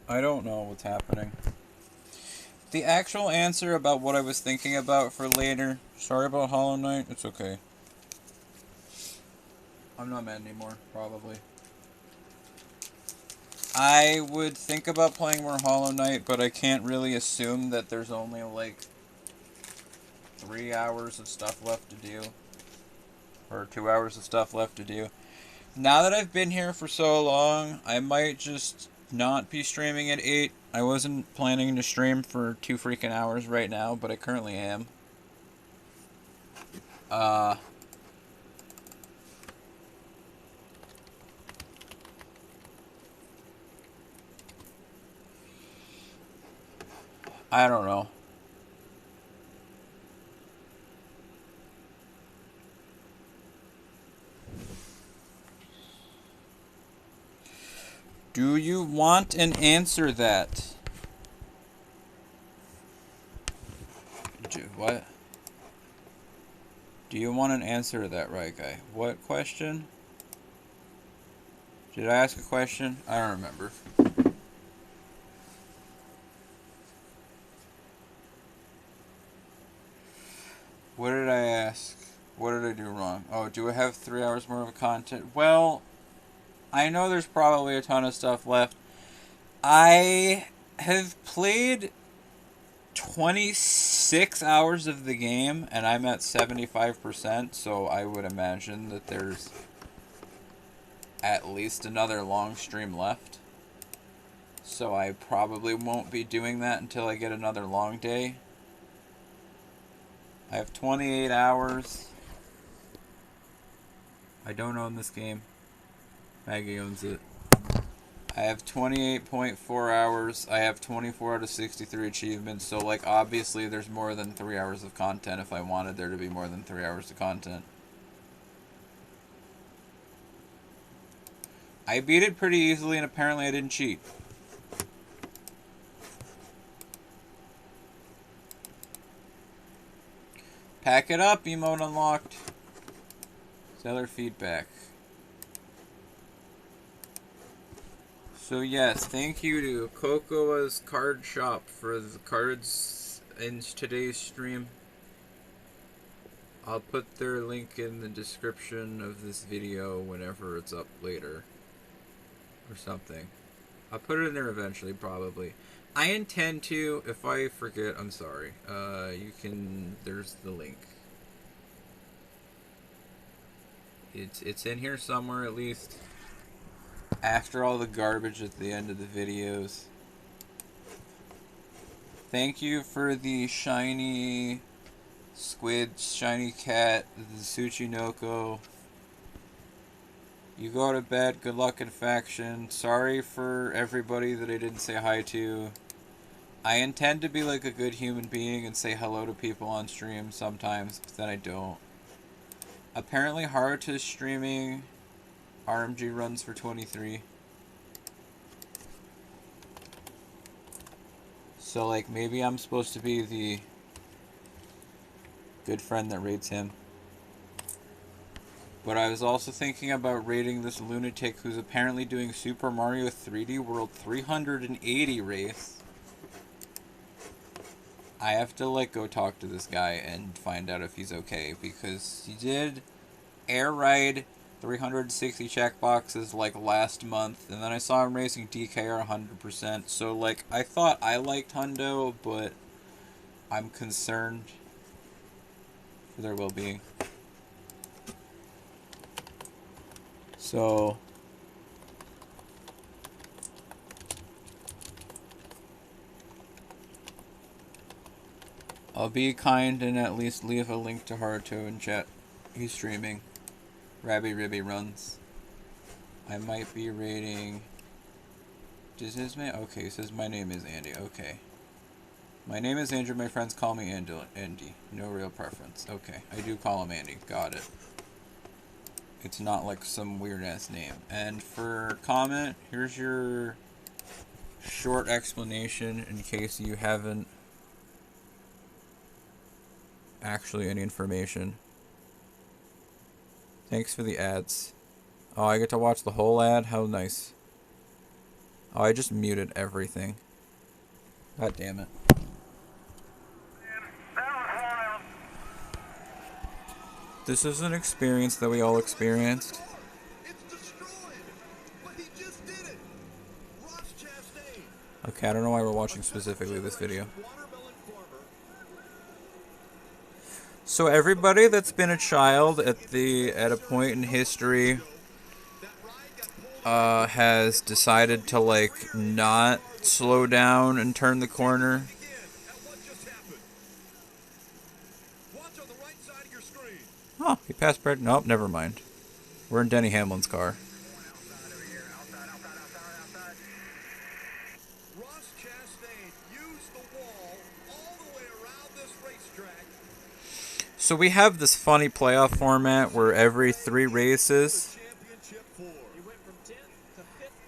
I don't know what's happening. The actual answer about what I was thinking about for later. Sorry about Hollow Knight. It's okay. I'm not mad anymore, probably. I would think about playing more Hollow Knight, but I can't really assume that there's only like 3 hours of stuff left to do. Or 2 hours of stuff left to do. Now that I've been here for so long, I might just not be streaming at 8. I wasn't planning to stream for 2 freaking hours right now, but I currently am. I don't know. Do you want an answer that? What? Do you want an answer to that, right guy? What question? Did I ask a question? I don't remember. What did I ask? What did I do wrong? Oh, do I have 3 hours more of content? Well, I know there's probably a ton of stuff left. I have played 26 hours of the game, and I'm at 75%, so I would imagine that there's at least another long stream left. So I probably won't be doing that until I get another long day. I have 28 hours. I don't own this game. Maggie owns it. I have 28.4 hours. I have 24 out of 63 achievements. So, like, obviously there's more than 3 hours of content if I wanted there to be more than 3 hours of content. I beat it pretty easily, and apparently I didn't cheat. Pack it up, emote unlocked. Seller feedback. So yes, thank you to Cocoa's Card Shop for the cards in today's stream. I'll put their link in the description of this video whenever it's up later. Or something. I'll put it in there eventually, probably. I intend to. If I forget, I'm sorry. You can... There's the link. It's in here somewhere, at least. After all the garbage at the end of the videos. Thank you for the shiny squid, shiny cat, the Tsuchinoko. You go to bed, good luck in faction. Sorry for everybody that I didn't say hi to. I intend to be like a good human being and say hello to people on stream sometimes, but then I don't. Apparently Haruto is streaming RMG runs for 23. So like maybe I'm supposed to be the good friend that rates him. But I was also thinking about rating this lunatic who's apparently doing Super Mario 3D World 380 race. I have to like go talk to this guy and find out if he's okay, because he did air ride 360 checkboxes like last month, and then I saw him racing DKR 100%. So like I thought I liked Hundo, but I'm concerned for their well-being. So I'll be kind and at least leave a link to Haruto in chat. He's streaming. Rabby Ribby runs. I might be rating. Does his name? Okay, he says my name is Andy. Okay. My name is Andrew. My friends call me Andy. No real preference. Okay, I do call him Andy. Got it. It's not like some weird ass name. And for comment, here's your short explanation in case you haven't actually any information. Thanks for the ads. Oh, I get to watch the whole ad? How nice. Oh, I just muted everything. God damn it. This is an experience that we all experienced. Okay, I don't know why we're watching specifically this video. So everybody that's been a child at a point in history has decided to like not slow down and turn the corner. Oh, he passed Brad. Nope, never mind. We're in Denny Hamlin's car. So we have this funny playoff format where every 3 races.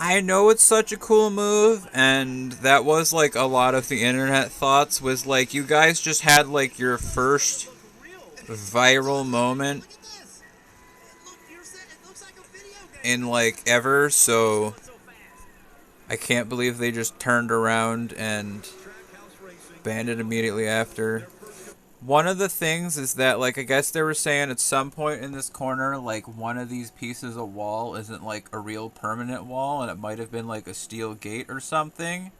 I know it's such a cool move, and that was like a lot of the internet thoughts was like you guys just had like your first viral moment in like ever, so I can't believe they just turned around and banned it immediately after. One of the things is that, like, I guess they were saying at some point in this corner, like, one of these pieces of wall isn't, like, a real permanent wall, and it might have been, like, a steel gate or something.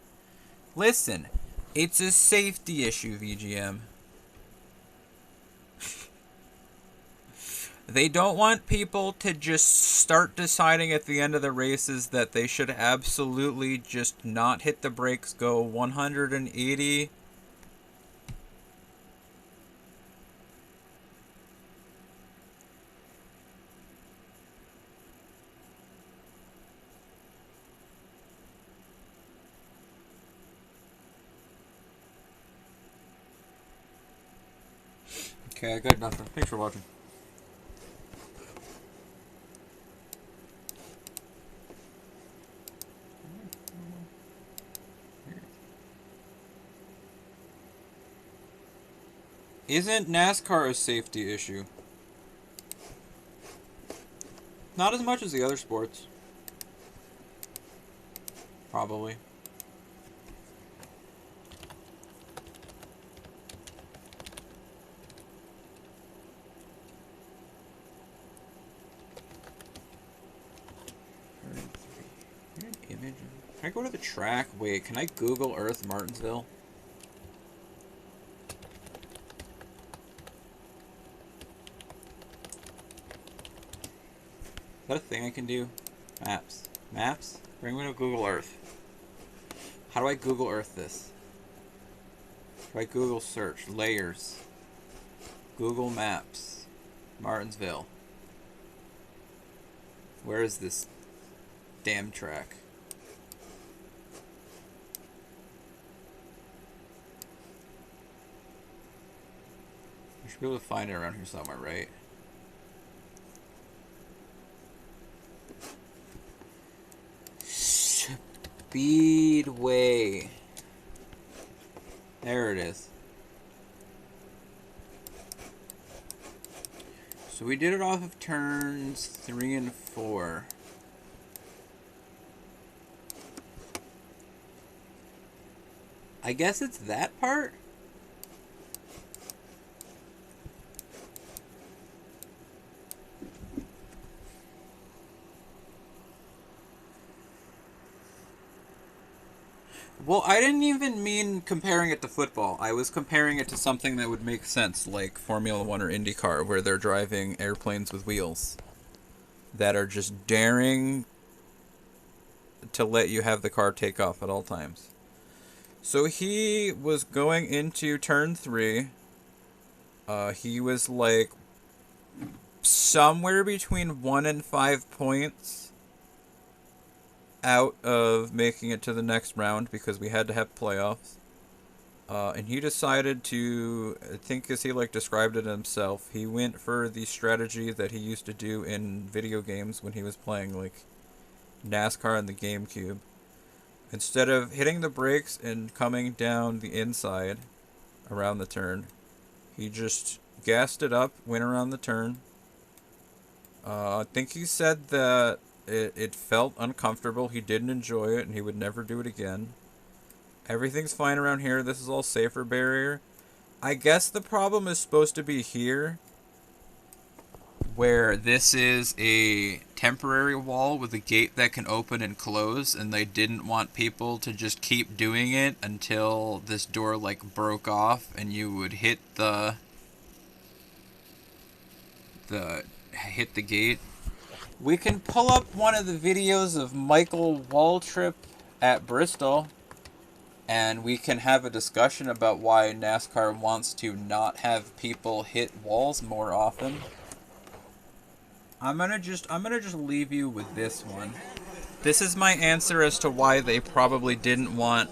Listen, it's a safety issue, VGM. They don't want people to just start deciding at the end of the races that they should absolutely just not hit the brakes, go 180. Okay, I got nothing. Thanks for watching. Isn't NASCAR a safety issue? Not as much as the other sports. Probably. Image. Can I go to the track? Wait, can I Google Earth Martinsville? Is that a thing I can do? Maps. Maps? Bring me to Google Earth. How do I Google Earth this? Do I Google search? Layers. Google Maps. Martinsville. Where is this damn track? I should be able to find it around here somewhere, right? Speedway. There it is. So we did it off of turns 3 and 4. I guess it's that part? Well, I didn't even mean comparing it to football. I was comparing it to something that would make sense, like Formula One or IndyCar, where they're driving airplanes with wheels that are just daring to let you have the car take off at all times. So he was going into turn 3. He was like somewhere between 1 and 5 points out of making it to the next round because we had to have playoffs. And he decided to, I think as he like described it himself, he went for the strategy that he used to do in video games when he was playing like NASCAR on the GameCube. Instead of hitting the brakes and coming down the inside around the turn, he just gassed it up, went around the turn. I think he said that it felt uncomfortable. He didn't enjoy it, and he would never do it again. Everything's fine around here. This is all safer barrier. I guess the problem is supposed to be here, where this is a temporary wall with a gate that can open and close, and they didn't want people to just keep doing it until this door like broke off and you would hit the gate. We can pull up one of the videos of Michael Waltrip at Bristol, and we can have a discussion about why NASCAR wants to not have people hit walls more often. I'm gonna just leave you with this one. This is my answer as to why they probably didn't want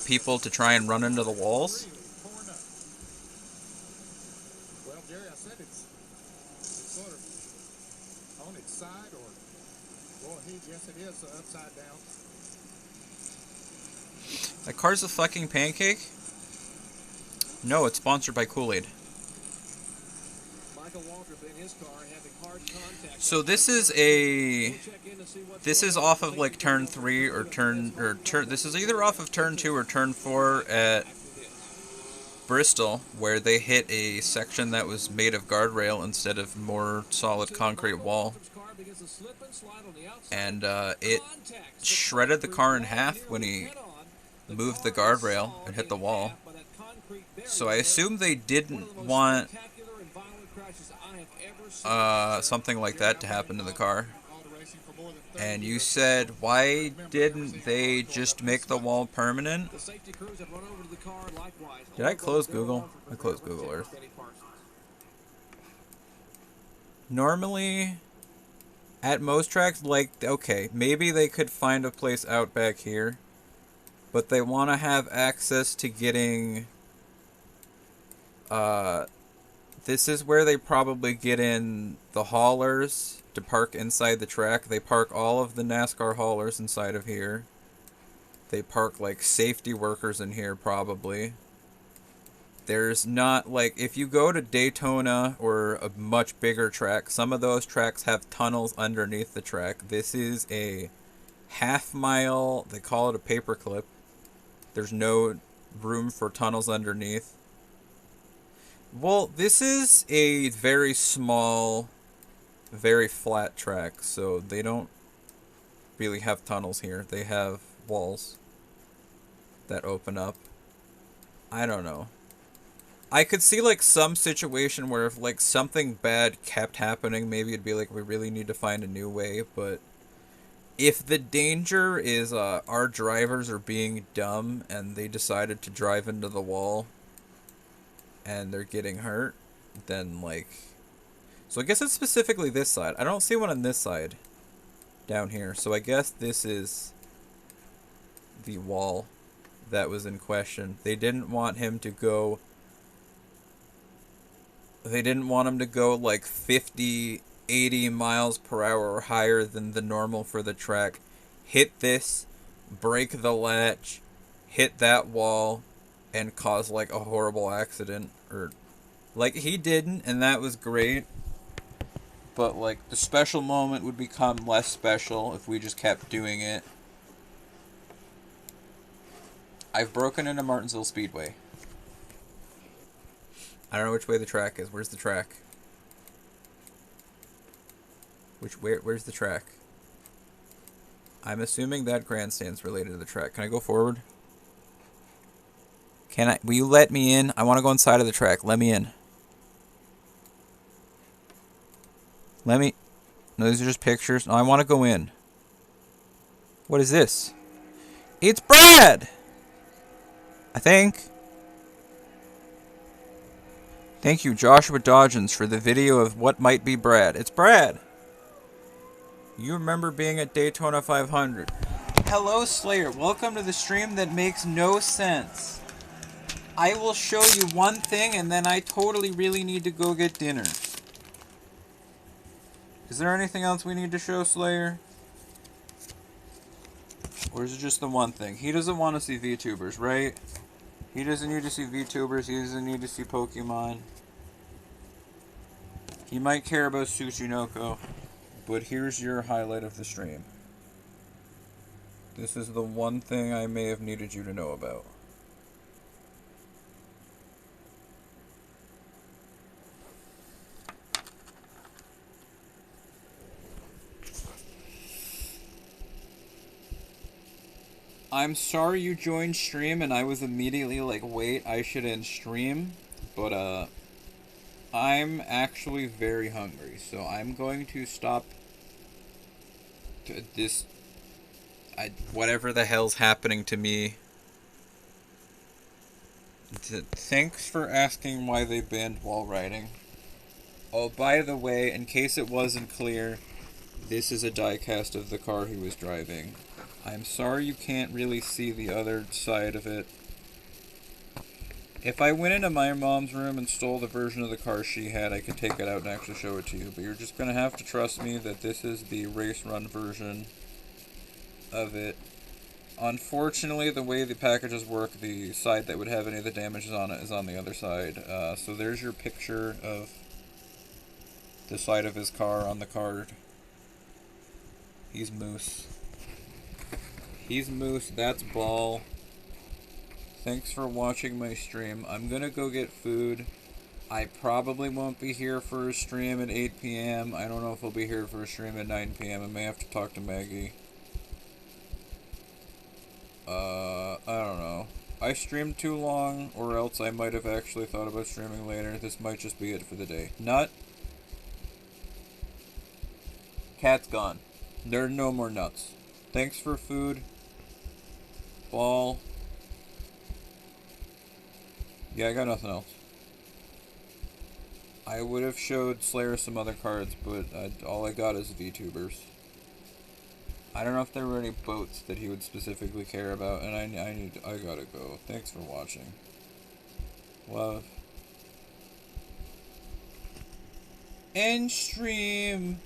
people to try and run into the walls. Well, Jerry, I said it's sort of on its side, or well, yes, it is upside down. That car's a fucking pancake? No, it's sponsored by Kool-Aid. So this is off of like turn 3 or this is either off of turn 2 or turn 4 at Bristol, where they hit a section that was made of guardrail instead of more solid concrete wall. And it shredded the car in half when he moved the guardrail and hit the wall. So I assume they didn't want something like that to happen to the car. And you said, why didn't they just make the wall permanent? Did I close Google? I closed Google Earth. Normally, at most tracks, like, okay, maybe they could find a place out back here, but they want to have access to getting, this is where they probably get in the haulers to park inside the track. They park all of the NASCAR haulers inside of here. They park, like, safety workers in here, probably. There's not, like, if you go to Daytona or a much bigger track, some of those tracks have tunnels underneath the track. This is a half-mile, they call it a paperclip. There's no room for tunnels underneath. Well, this is a very small, very flat track, so they don't really have tunnels here. They have walls that open up. I don't know. I could see, like, some situation where if, like, something bad kept happening, maybe it'd be like, we really need to find a new way, but if the danger is our drivers are being dumb and they decided to drive into the wall and they're getting hurt, then, like, so I guess it's specifically this side. I don't see one on this side down here, so I guess this is the wall that was in question. They didn't want him to go, like 50, 80 miles per hour or higher than the normal for the track. Hit this, break the latch, hit that wall, and cause, like, a horrible accident. Or, like, he didn't, and that was great. But, like, the special moment would become less special if we just kept doing it. I've broken into Martinsville Speedway. I don't know which way the track is. Where's the track? Where's the track? I'm assuming that grandstand's related to the track. Can I go forward? Can I? Will you let me in? I want to go inside of the track. Let me in. Let me... No, these are just pictures. No, I want to go in. What is this? It's Brad! I think. Thank you, Joshua Dodgens, for the video of what might be Brad. It's Brad! You remember being at Daytona 500. Hello, Slayer. Welcome to the stream that makes no sense. I will show you one thing, and then I totally really need to go get dinner. Is there anything else we need to show, Slayer? Or is it just the one thing? He doesn't want to see VTubers, right? He doesn't need to see VTubers. He doesn't need to see Pokemon. He might care about Tsuchinoko. But here's your highlight of the stream. This is the one thing I may have needed you to know about. I'm sorry you joined stream and I was immediately like, wait, I should end stream. But, I'm actually very hungry, so I'm going to stop this... whatever the hell's happening to me. Thanks for asking why they banned wall riding. Oh, by the way, in case it wasn't clear, this is a diecast of the car he was driving. I'm sorry you can't really see the other side of it. If I went into my mom's room and stole the version of the car she had, I could take it out and actually show it to you. But you're just going to have to trust me that this is the race run version of it. Unfortunately, the way the packages work, the side that would have any of the damages on it is on the other side. So there's your picture of the side of his car on the card. He's Moose. He's Moose, that's Ball. Thanks for watching my stream. I'm gonna go get food. I probably won't be here for a stream at 8 p.m. I don't know if I'll be here for a stream at 9 p.m. I may have to talk to Maggie. I don't know. I streamed too long, or else I might have actually thought about streaming later. This might just be it for the day. Nut. Cat's gone. There are no more nuts. Thanks for food. Ball. Yeah, I got nothing else. I would have showed Slayer some other cards, but all I got is VTubers. I don't know if there were any boats that he would specifically care about, and I gotta go. Thanks for watching. Love. End stream.